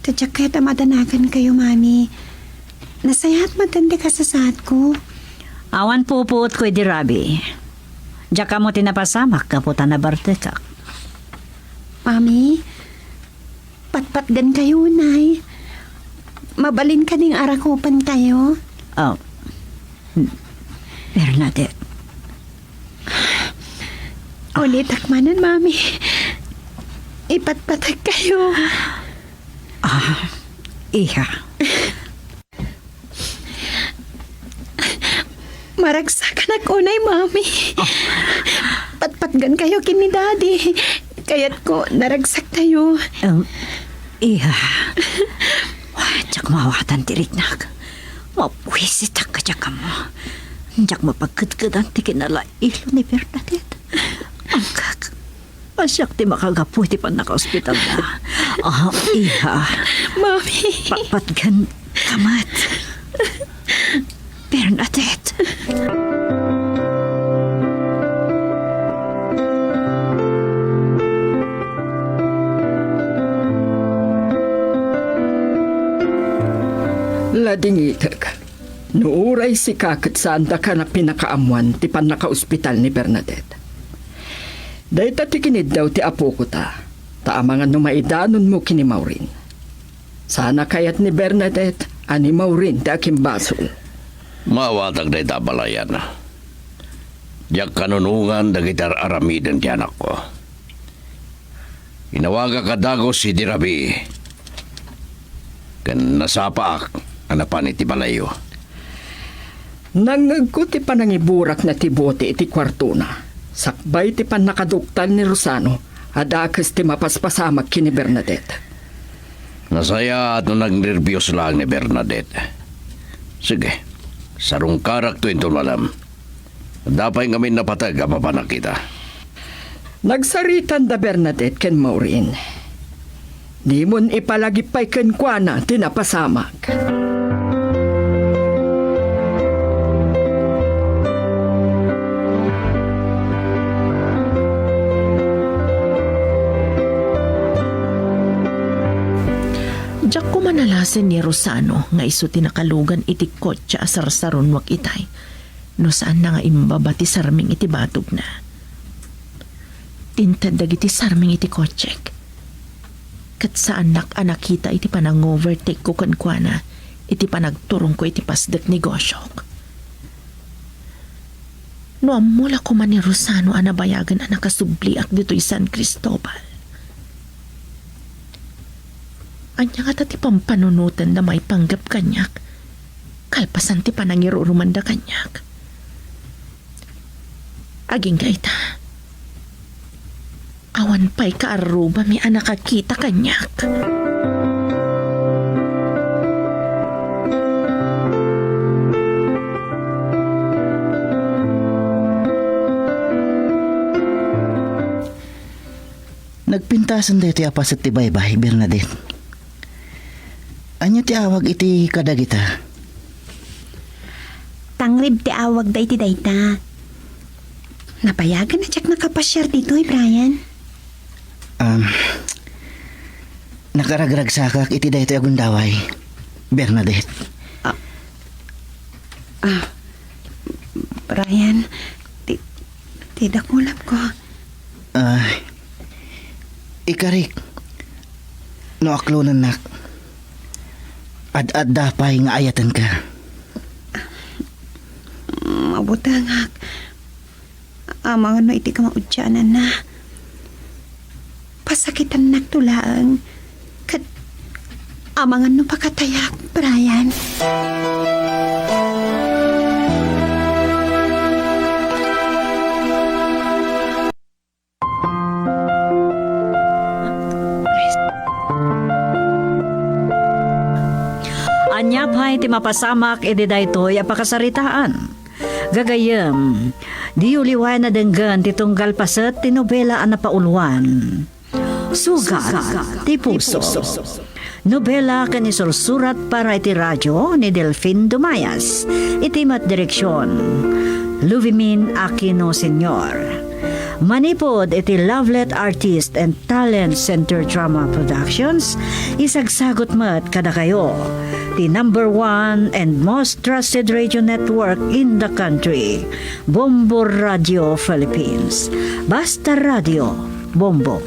Tadyak kaya tamadanagan kayo mami. Nasayahat matanda ka sa saat ko. Awan pupuot ko idirabi. Diyak ka mo tinapasamak kaputan na bartekak. Mami, patpatgan kayo, nay. Mabalin ka ning arakopan kayo. Oh. Bernadette. Ulit akmanan, mami. Ipatpatag kayo. Iha. Maragsakan ako, nay, mami. Patpatgan kayo kini daddy. Kaya't ko naragsak kayo. Iha. Diyak mawatan tiriknak. Mapwisit ka diyak ka mo. Diyak mapagkadkadan ti kinala ilo ni Bernadette. Ang kak. Asyak ti makagapuy ti pan naka-hospital na. Iha. Mami. Papatgan kamat. Bernadette. Ladingitag. Nuuray si kakit saan da ka na pinakaamuan ti pan naka-ospital ni Bernadette. Dahita ti kinid daw ti apo ko ta. Taamangan numaidanon mo kini Maureen. Sana kayat ni Bernadette ani Maureen ti akimbasol. Mawatag na itabalayan. Diyak kanunungan dagitar aramiden ti anak ko. Inawaga ka dagos si Dirabi. Kan nasapaak anapan iti balayo. Nangagko ti panangiburak na ti bote iti kwartuna. Sakbay ti pan nakaduktal ni Rosano. Adakas ti mapaspasamak kini Bernadette. Nasaya at nagnervyos lang ni Bernadette. Sige, sarong karak to ito malam. Dapay ngamin napatag apapanak kita. Nagsaritan da Bernadette ken Maureen. Di mon ipalagipay ken kuana tinapasamak. Diyak ko manalasin ni Rosano nga iso tinakalugan iti kotsa asar-saron wak itay. No saan na nga imbaba ti sarming iti batog na. Tintadag iti sarming iti kotsek. Kat saan nakita iti panang-overtake ko kankwana, iti panagturong ko iti pasdak negosyok. No amula ko man ni Rosano anabayagan ang nakasubliak dito'y San Cristobal. Anya nga ti pampanunutan na may panggap kanyak, kalpasan ti panangirurumanda kanyak. Aging gaita, awan pa'y kaaruba mi anak kakita kanyak. Nagpintasan da iti apas at ti baybay, Bernadette. Anya ti awag iti kadagita? Tangrib ti awag da iti dayta. Napayagan na tsak nakapasyar dito, Brian. Nakaragrag sakak iti dayto agundaway, Bernadette. Brian, tidak kulap ko. Ikarik, no aklunan nak. Ad-adda pa'y nga ayatan ka. Mabutangak. Amang ano iti ka maudyanan na. Pasakitan nagtulaang. Kat amang ano pakatayak, Brian. Anyapay ti mapasamak edi daytoy apakasaritaan. Gagayem, di uliway na denggan ti tunggal paset ti nobela a napauluan. Sugat ti puso. Nobela ken isursurat para iti radyo ni Delfin Dumayas. Iti mat direksyon. Luvimin Aquino Sr. Manipod iti Lovelet Artist and Talent Center Drama Productions, isagsagot mat kada kayo, the #1 and most trusted radio network in the country, Bombo Radio Philippines. Basta Radio, Bombo.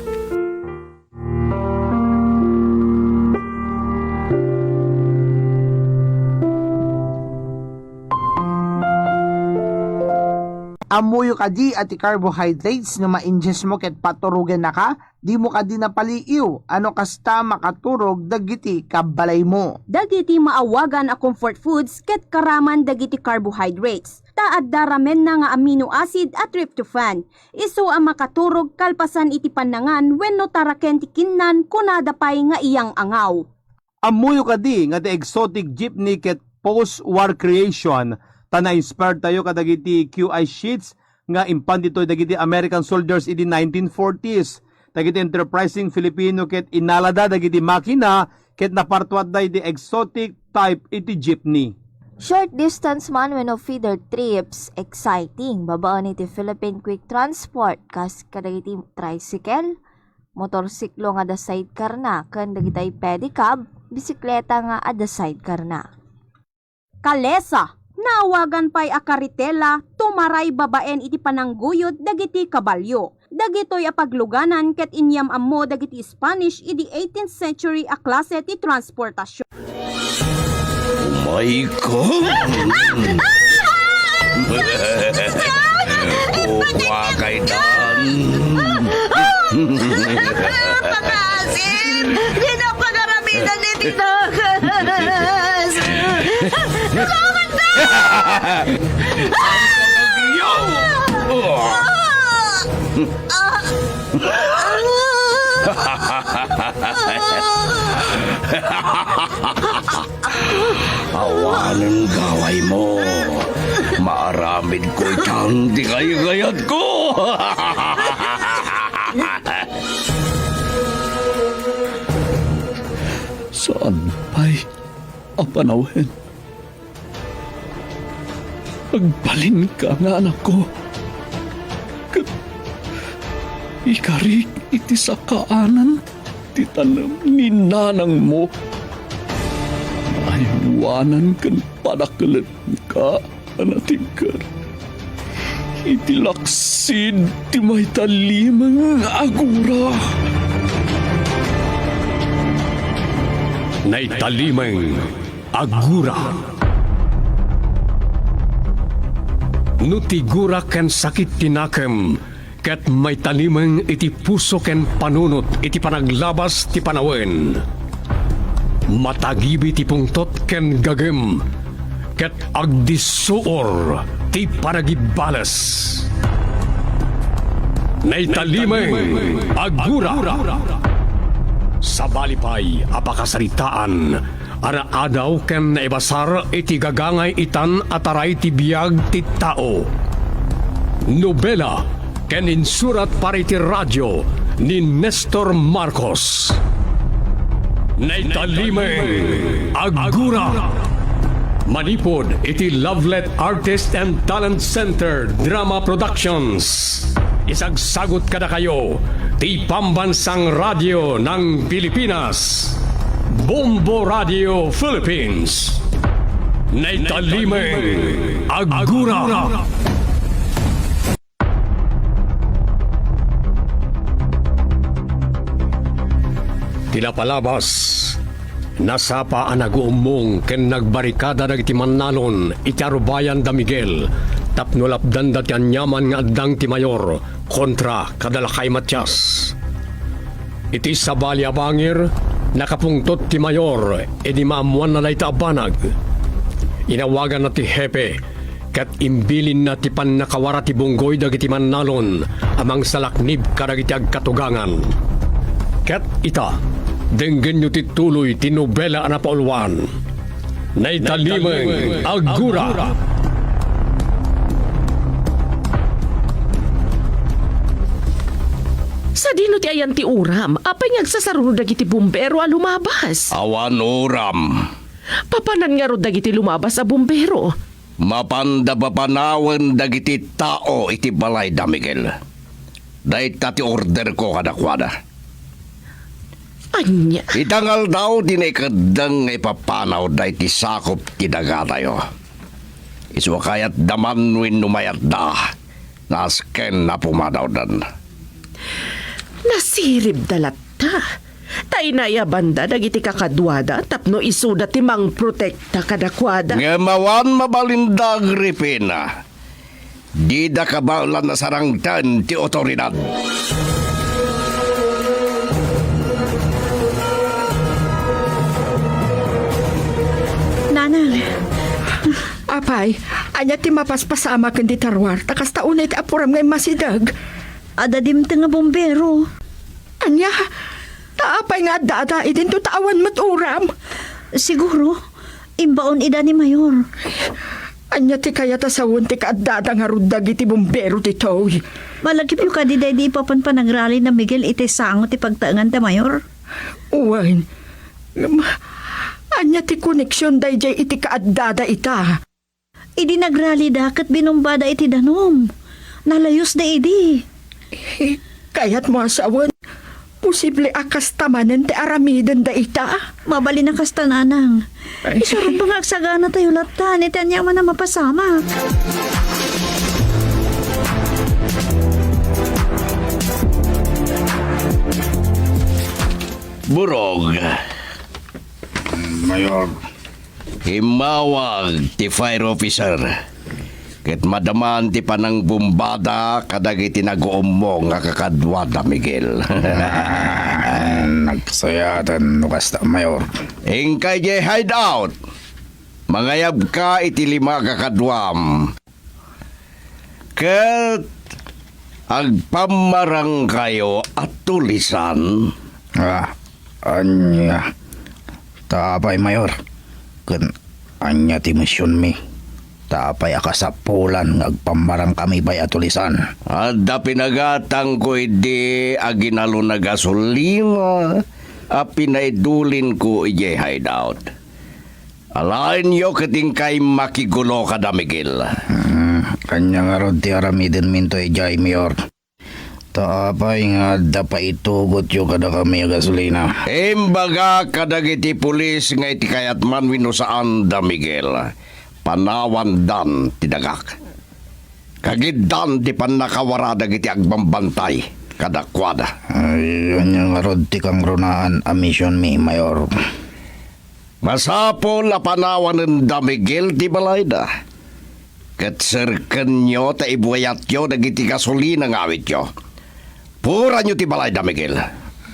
Amuyo ka di at carbohydrates na ma-ingest mo ket paturugan na ka, di mo ka di napaliiw, ano kasta makaturog dagiti kabalay mo. Dagiti maawagan a comfort foods ket karaman dagiti carbohydrates. Taad daramen na nga amino acid at tryptophan. Isu ang makaturog kalpasan iti panangan wenno taraken ti kinnan kunada pay nga iyang angaw. Amuyo ka di nga ti exotic jeepney ket post-war creation, na-inspired tayo kadagiti QI sheets nga impan dito dagiti American soldiers in the 1940s. Dagiti enterprising Filipino ket inalada dagiti makina ket napartuat da iti exotic type iti jeepney. Short distance man when of feeder trips, exciting. Babaan iti Philippine Quick Transport kas kadagiti tricycle, motorsiklo nga da sidecar na, kan dagiti pedicab, bisikleta nga ada sidecar na. Kalesa, naawagan pa'y akaritela, tumaray babaen iti panangguyod dagiti kabalyo. Dagitoy apagluganan ket inyam ammo dagiti Spanish iti 18th century a klase ti transportasyon. Oh my God! Wakay dan! Pakasin! Di na pagaramitan ni Tinogas! Tulungan ka! Awanan gaway mo. Maaramid ko itang di kayagayat ko. Saan pa'y apanawin? Agbalin ka nga anak ko. Ikarik iti sa kaanan ti tanam ni nanang mo. Aywanan kan padakalat ka anatingkar. Iti laksid ti may talimang agura. Naitalimang agura. Nutigura ken sakit tinakam, ket may talimang iti puso ken panunot iti panaglabas ti panawen. Matagibi ti pungtot ken gagem, ket agdisuor ti panagibalas. Naitalimang agura. Sa balipay apakasaritaan, araadaw ken naibasar iti gagangay itan ataray ti biyag ti tao. Nobela ken insurat para iti radyo ni Nestor Marcos. Naitalimeng agura. Manipod iti Lovelet Artist and Talent Center Drama Productions. Isagsagot kada kayo ti pambansang radyo ng Pilipinas, Bombo Radio Philippines. Naitalimeng agura. Pinapalabas. Nasapa ang nag-uumong ken nagbarikada dagiti mannalon iti Arubayan da Miguel tapno lapdan dati anyaman nga addang ti Mayor kontra kadalakay Matias. Iti sabali a bangir nakapungtot ti Mayor edi maamuan na layta abanag. Inawagan na ti Hepe kat imbilin na ti pannakawara ti bunggoy dagiti mannalon amang salaknib kadagiti agkatugangan. Kat ita denggen nyo tituloy tinobela na paulwan. Naitalimeng Agura. Sa dino ti ayan ti uram, apay ngagsasaruno dagiti bumbero a lumabas. Awan uram. Papanan nga ro dagiti lumabas a bumbero. Mapanda papanawan dagiti tao iti balay da Miguel. Dahit ti order ko kadakwada. Anya. Itangal daw dinikadang ipapanaw da iti sakop ti daga tayo. Iswa kayat daman win numayat da. Nasken na pumadaw dan. Nasirib dalata. Tainaya banda dagiti kakadwada tapno isuda ti mang protekta kadakwada. Ngamawan mabalindag ripina. Di da kabalan na sarangtan ti otoridad. Nanang, Apay, anya ti mapaspasama ken di tarwar, takas taunay ti apuram ngay masidag. adadim te nga bombero. Anya, taapay nga dada, idin to tawan maturam. Siguro, imbaon ida ni Mayor. Anya ti kaya ta sawon ti kaadada nga rudag iti bombero ti Toy. Malagip yung kadiday di papan panagrali na Miguel iti sango ti pagtaangan ta Mayor. Uwain, anya ti koneksyon dayjay iti kaadada ita. Idi nagrali da kat binumbada iti danom. Nalayos da idi. Kaya't mo asawan, posible akas tamanen ti aramiden da ita. Mabali na kasta nanang. Isurong pangagsagana tayo latan, iti anya man na mapasama. Burog. Mayor. Himawag ti fire officer. Ket madaman ti panang bumbada kadagiti nag-uumong nga kakadwada Miguel. Nagsayatan no kasta, Mayor. Ingkay jay hideout. Mangayab ka iti 5 kakadwam. Ket agpamarang kayo at tulisan. Anya. Tapay, Mayor. Kun anya ti misyon mi. Tapay akasapulan ngagpamarang kami bay atulisan. Adda pinagatang ko idi aginalo na gasolina a pinaidulin ko ije hideout. Alain yo kating kay makigulo ka da Miguel. Kanya nga rod ti aramiden minto ijay, Mayor. Tapay nga dapa itugot yo kada kami gasolina. Imbaga kadagiti pulis nga iti kayat man winusaan da Miguel. Panawan dan tidagak. Kagiddan ti pannakawarada iti agbambantay kadakwada. Ay, kanya nga rod ti kang runaan a mission mi, Mayor. Masapol a panawan ng da Miguel ti balayda. Ket serken nyo ta ibuayat yo dagiti gasolina nga awit yo. Pura nyo ti balayda Miguel.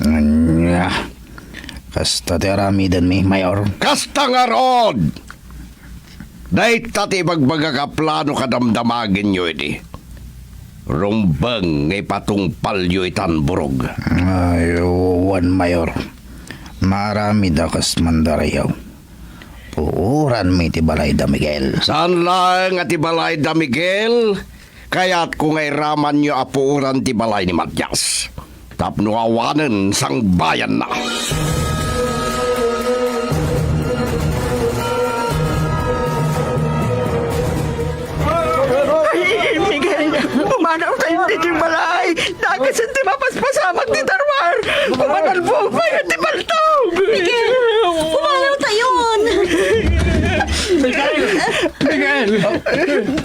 Anya. Kasta ti aramiden mi, Mayor. Kasta nga rod! Dahit tati bagbaga ka plano kadamdamagin nyo iti. Rumbang ngay patungpal yo itan burog. Ay, wan, Mayor. Marami da kas mandarayaw. Puuran mi ti balayda Miguel. Saan lang at ti balayda Miguel? Kaya't kung ay raman nyo apuuran ti balay ni Matias. Tapno awanan sang bayan na. Umanaw tayo di balay. Nagasin ti mapaspasamak ti tarwar. Umanalbog pa yun ti baltog. Umanaw tayon! Miguel!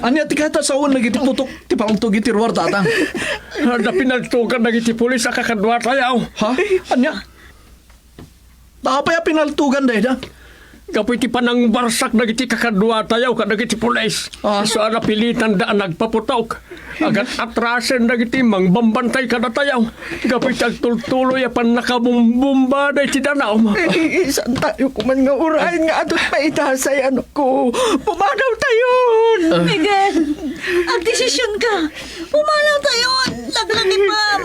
Anya ti kata sa un nagiti putok ti paungtog iti ruwar tatang. Na pinaltugan ng iti pulis sa kakadwa tayaw. Ha? Anya? Tapay pinaltugan day da. Kapoy ti panang barsak dagiti kakadwa tayaw ka dagiti pulis. So napilitan daan nagpaputok. Agat atrasen dagiti mang bambantay kada tayaw. Kapoy tagtultuloy apan nakabumbumba day ti danaw. Isan tayo kuman nga urahin nga atot maitasay ano ko. Pumanaw tayon! Miguel, ang desisyon ka. Pumanaw tayon. Laglang ni Pam.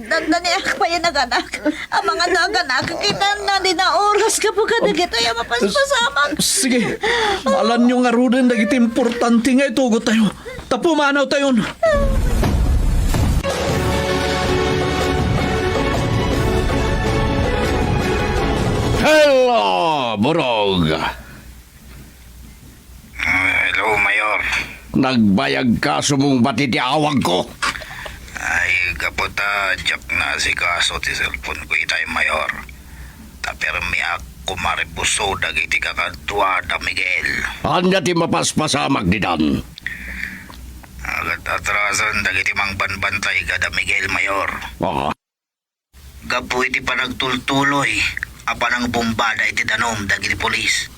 Nagdaniak pa yan naganak. Ang mga naganak, kita na din na oras ka po ka dagito yung mapaspasamak. Sige, alam nyo nga rin dagiti importante nga itugot tayo. Tapumanaw tayon. Hello, Borog. Hello, Mayor. Nagbayag ka sumong batitiawag ko. Ay, kaputa, jak na si kaso ti cellphone ko itay, Mayor. Tapirmi ako maribuso dagiti kakadwa da Miguel. Anya ti mapaspasamag di dan. Agat atrasan dagiti mang banbantay ka da Miguel, Mayor. Gapu iti panagtultuloy, apan ang bombada iti danom dagiti polis.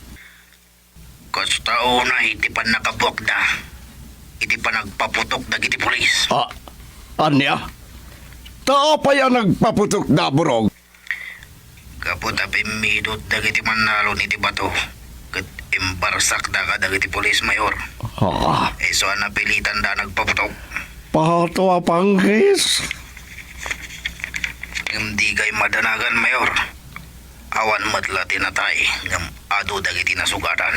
Kasta una iti pan nakabuak da, iti panagpaputok dagiti polis. Anya? Taapay ang nagpaputok na, Borog. Kapot apimidot dagiti manalo iti bato, kat imbarsak da ka dagiti polis, Mayor. So napilitan da nagpaputok. Pato apangkis. Hindi kay madanagan, Mayor. Awan matla tinatay ngam ado dagiti nasugatan.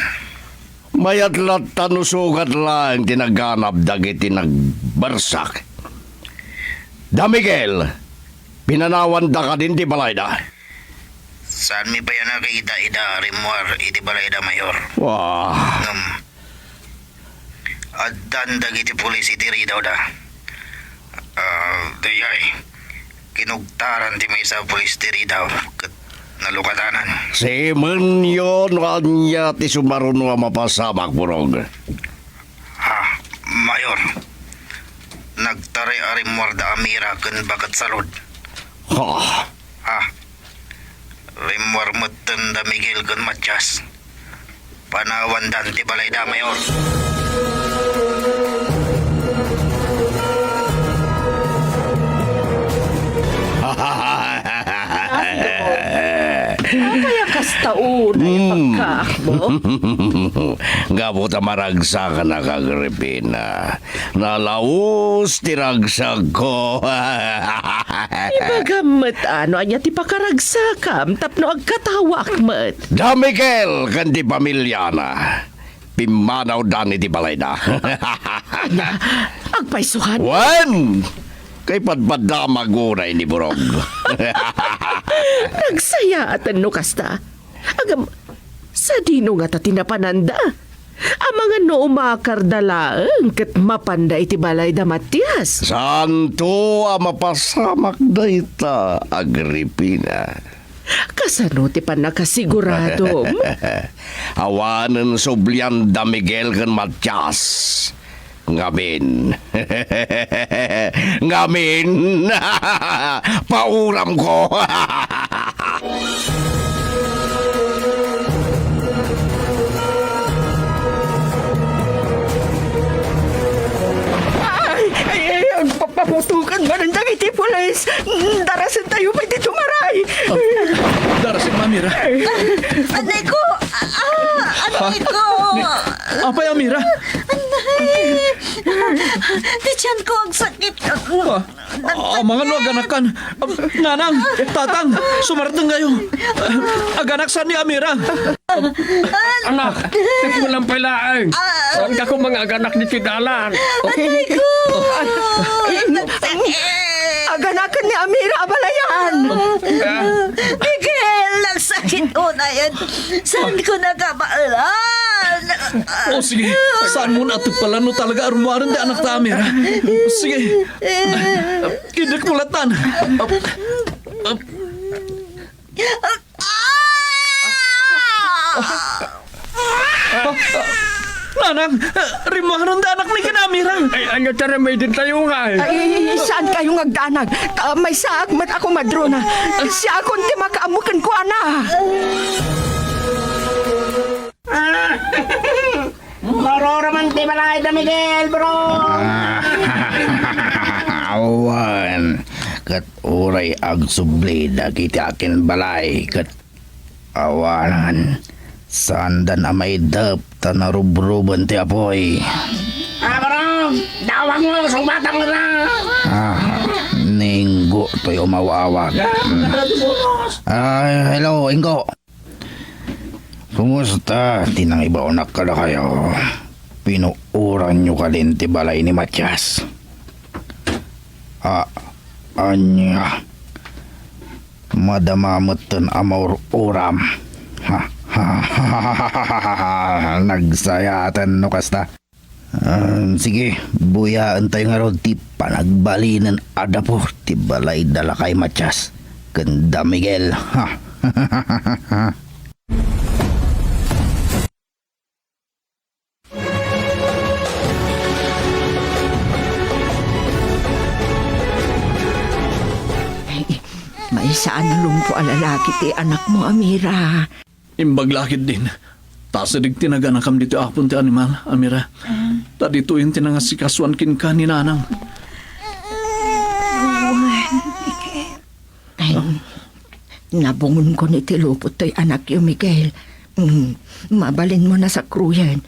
Mayatlat tanusugat lang tinaganap dagiti nagbarsak. Da Miguel, pinanawan da ka din di balayda. Saan mi ba yan nakita ida rimwar iti balayda, Mayor? Wah. Addan dagiti pulis iti ridaw da. Dayay, kinugtaran ti may sa pulis ti ridaw kat nalukatanan. Si Menyon kanya ti sumaron nga mapasamak, Borog. Mayor, nagtaray arimwar da amira ken bakat salod. Rimwar mutten da Miguel ken Matias. Panawan dan ti balayda, Mayor. Apa yung kastaon na yung pagkaakbo? Gabot maragsa ka na kagripina. Nalaos tiragsag ko. Ibagamat ano anya ti pakaragsakam tapno agkatawak mat. Da Miguel kan ti pamilya na. Pimanaw dani ti balay na. Agpaisuhan. Wan! Kay padpada magunay ni Borog. Nagsayatan no kasta. Agam, sa dino nga ta tinapananda. Ang mga no umakardalaan kat mapanda iti balay da Matias. Santo mapasamak da ita, Agripina. Kasano ti pan nakasigurado? Awanan soblian da Miguel kan Matias. Ngamin. Ngamin. Pauram ko. Paputukan man ang dagiti pulis. Darasan tayo pa dito maray. Darasin, Mamira. Anay ko! Anay ko! Apa yung Mira? Anay! Di tiyan ko ang sakit. Mga no, aganakan. Nanang, tatang, sumartang kayo. Aganak saan ni Amira? Anak, tikulang palaang. Saan ka kung mga aganak ni Tidalan? Anay ko! Aganakan ni Amira abalayan. Miguel, nagsakit una yan. Saan ko nagkabaalan? Sige, saan mo na pala no talaga arumuaran di anak ta Amira? Sige, kidak mulatan. Nanang, rimahanon da anak ni kinamirang. Ay, ano tara may din tayo nga eh. Ay, saan kayo ngagdanag? May saag mat ako madrona. Siya akong di makaamukan ko, ana. Maroraman ti balay da Miguel, bro. Awan. Kat uray agsubli dagiti akin balay. Kat awanan. Sandan amay dap tanarubruban ti apoy. Bro, dawag mo, sumbatang na. Ninggo to'y umawawag. Hello, Ingo. Kumusta? Tinang ibaunak ka na kayo. Pinuuran nyo ka din ti balay ni Matias. Anya. Madamamatan amaur uram. Nagsayatan no kasta. Sige, buyaan tayo nga ron ti panagbalinan ada po ti balay dala kay Matias. Ganda Miguel. May saan na lumpo alalaki ti anak mo, Amira. Imbaglakid din. Tasadig tinaganakam dito apon ti animal, Amira. Dito yung tinangasikasuan kin ka ni Nanang. Ay, nabungon ko ni Tilupot to'y anak yung Miguel. Mabalin mo na sa kruyan.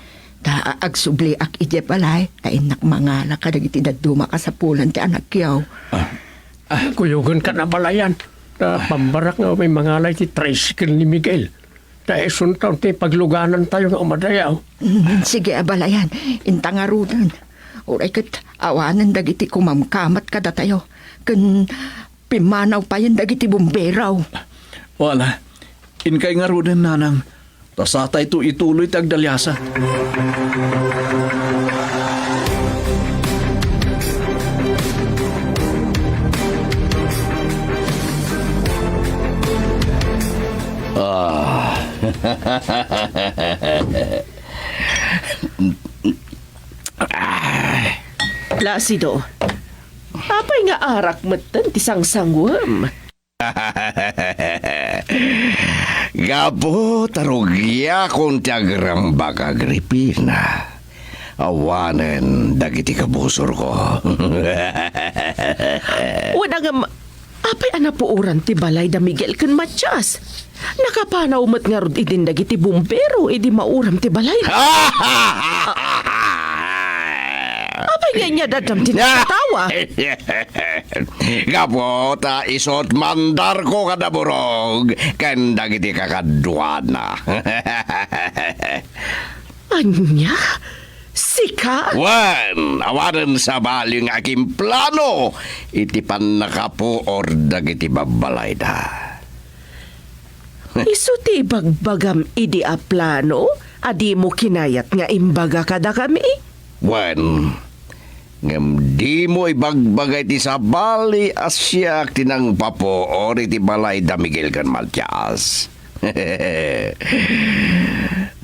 Agsubli ak ije palay. Kainak mangala ka dagiti daduma ka sa pulan ti anak yaw. Kuyugan ka na balayan. Pambarak nga may mangalay ti tricycle ni Miguel. Dahil suntaw ti pagluganan tayo nga umadayaw. Sige, abalayan. Intangarudan. Uray kat awanan dagiti kumamkamat kada tayo. Kan pimanaw pa yan dagiti bumberaw. Wala. Inkay nga rudan, Nanang. Tasatay to ituloy tagdalyasa. Placido, apay nga arak matan tisang sangwam. Gapo tarugya kung tiagramba ka Agripina. Awanen dagiti kabusor ko. Wala nga apay anapuuran ti balay da Miguel kan Matias. Nakapanaw mat nga rod idin dagiti bumbero idi mauram ti balay. Apay nga niya dadam tinatawa. Gapo ta isot mandar ko kadaburog kan dagiti kakadwana. Anya? Sika? Wan, awanan sa baling aking plano. Iti pan nakapuor dagiti babalay da. Isu ti bagbagam idi a plano? Adi mo kinayat nga imbaga kada kami? Wan, ngam di mo ibagbagay ti sa bali asyak tinang papuor iti balay da Miguel kan Matias.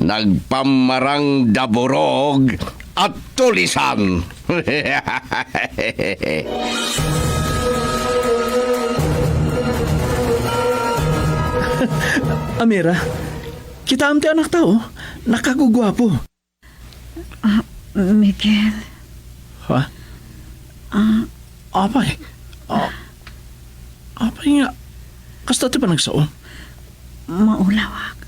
Nagpamarang daburog at tulisan. Amira, kita amti anak tao. Nakagugwapo. Miguel. Ha? Apay? Apay nga. Kasta ti pa nagsaon? Maulawak.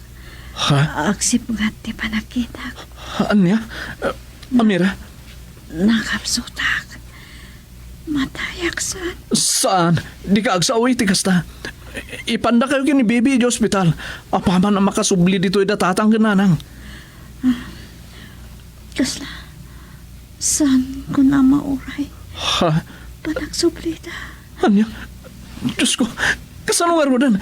Ha? Agsip nga ti panakita. Haan niya? Amira? Nakapsutak. Matayak saan. Saan? Di ka agsaway ti kasta. Ipanda kayo kini baby di hospital. Apaman ang makasubli dito idatatang gananang. Kasla. Saan ko na mauray? Ha? Panagsublita. Anya? Diyos ko. Kasano nga rodan?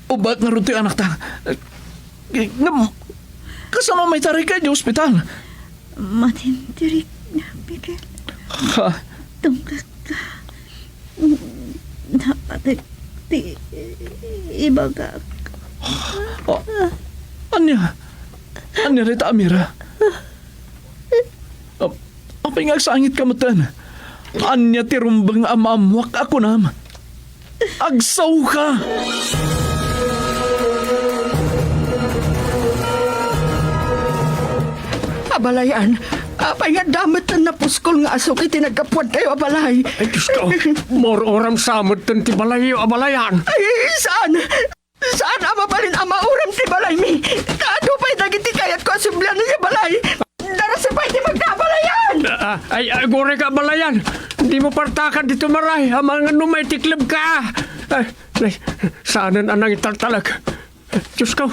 Ubat nga ron ti anak ta. Kasama may taray ka di hospital. Matindirik na, Miguel. Ha? Tunggak ka. Dapat ibaga. Anya? Anya rita Amira? Apay nga sangit ka matan? Anya tirumbang amamwak ako nam. Agsaw ka! Abalayan, apay nga damat na napuskol nga aso kay tinagkapuan tayo abalay. Ay, Diyos ko, mororam samot tan ti balayo abalayan. Ay, saan? Saan amabalin ang mauram ti balay mi? Kaado pa'y dagiti kayat ko asumblihan niya balay. Darasa pa'y di magkabalayan! Ay, gore ka abalayan. Hindi mo partakan dito maray. Amang ano may tiklab ka. Ay, saanan anang itartalag. Diyos ko,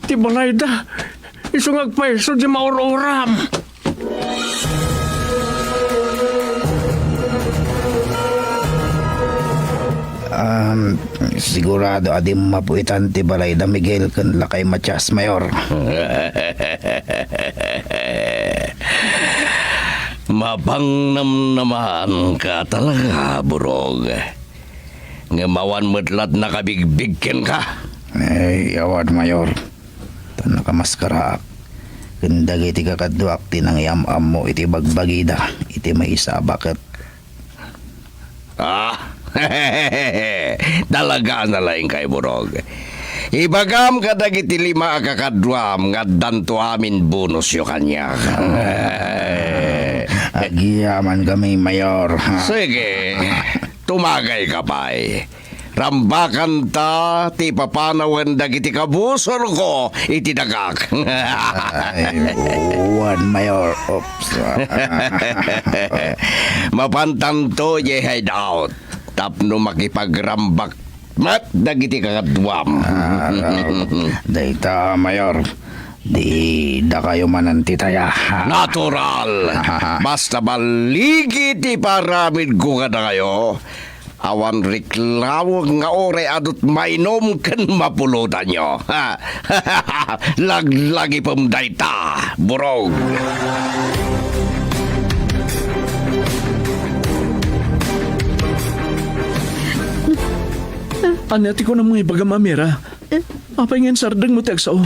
ti balay da. Isungag pa iso di mauroram. Sigurado adim mapuitan ti balay da Miguel kan lakay Matias Mayor. Mabangnam naman ka talaga, Burog. Ngamawan medlat nakabigbigken ka. Ay, awad Mayor. Tan nakamaskara. Kendag iti kakadwak tinang yam-am mo iti bagbagida. Iti may isa bakit. Talaga na laing kay Burog. Ibagam kadag iti 5 kakadwam nga danto amin bonus yo kanya. Agiyaman kami, Mayor. Sige, tumagay ka pa'y. Rambakan ta, ti papanawan dagiti kabusor ko, iti dagak. One, Mayor. Oops. Mapantanto ye hideout. Tapno makipagrambak mat dagiti kakadwam. Data, Mayor. Di da kayo manantitaya. Natural. Basta baligi ti paramid ko kada kayo. Awan reklamo nga ore adot mainom ken mapulutan nyo. Laglagi pamdayta, Burog. Anyati ko na mga ibaga Amira. Apay nga sardang mo teksa o.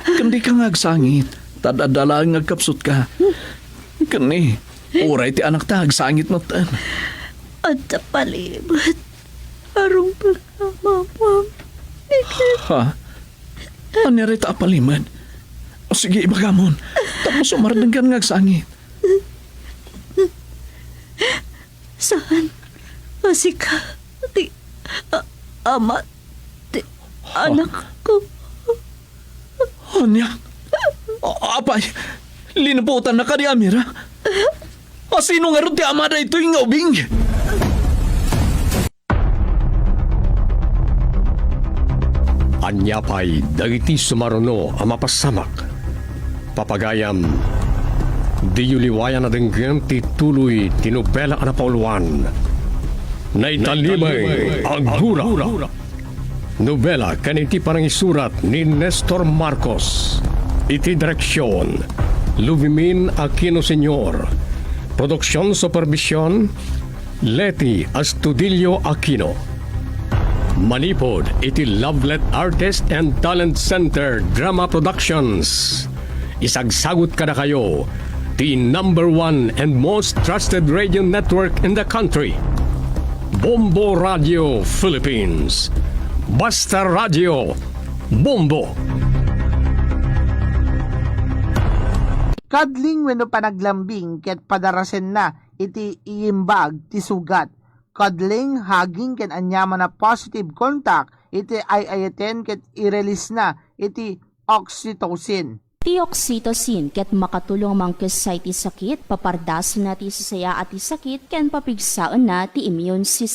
Kandi ka nga agsangit. Tadadala nga kapsut ka. Kani, oray ti anak ta agsangit mo tan. At sa palibot, arong pagkamamam. Ha? Anyari ta apaliman? O sige, ibagamon. Tapos umardang ka nga agsangit. Saan? Masika, ti ama, ti anak ko. Anya? Apay, linaputan na ka ni Amira. Sino nga rin ti amada ito yung ngaubing? Anya pa'y dagiti sumaruno ang mapasamak. Papagayam, di yuliwayan na denggem ti tuloy tinubela ka na pauluan. Naitalimay ang hura. Nobela kaniti parang isurat ni Nestor Marcos. Iti direksyon, Luvimin Aquino Sr. Produksyon Supervision, Leti Astudillo Aquino. Manipod iti Lovelet Artist and Talent Center Drama Productions. Isagsagot ka na kayo, the #1 and most trusted radio network in the country. Bombo Radio Philippines. Basta Radio Bombo. Kadling wenno panaglambing ket padarasen na iti iimbag ti sugat. Kadling haging ken anyaman na positive contact iti iayaten ket i-release na iti oxytocin. Ti oxytocin ket makatulong mangkes sa iti sakit, papardasan na ti sasaya at ti sakit ken papigsaan na ti immune system.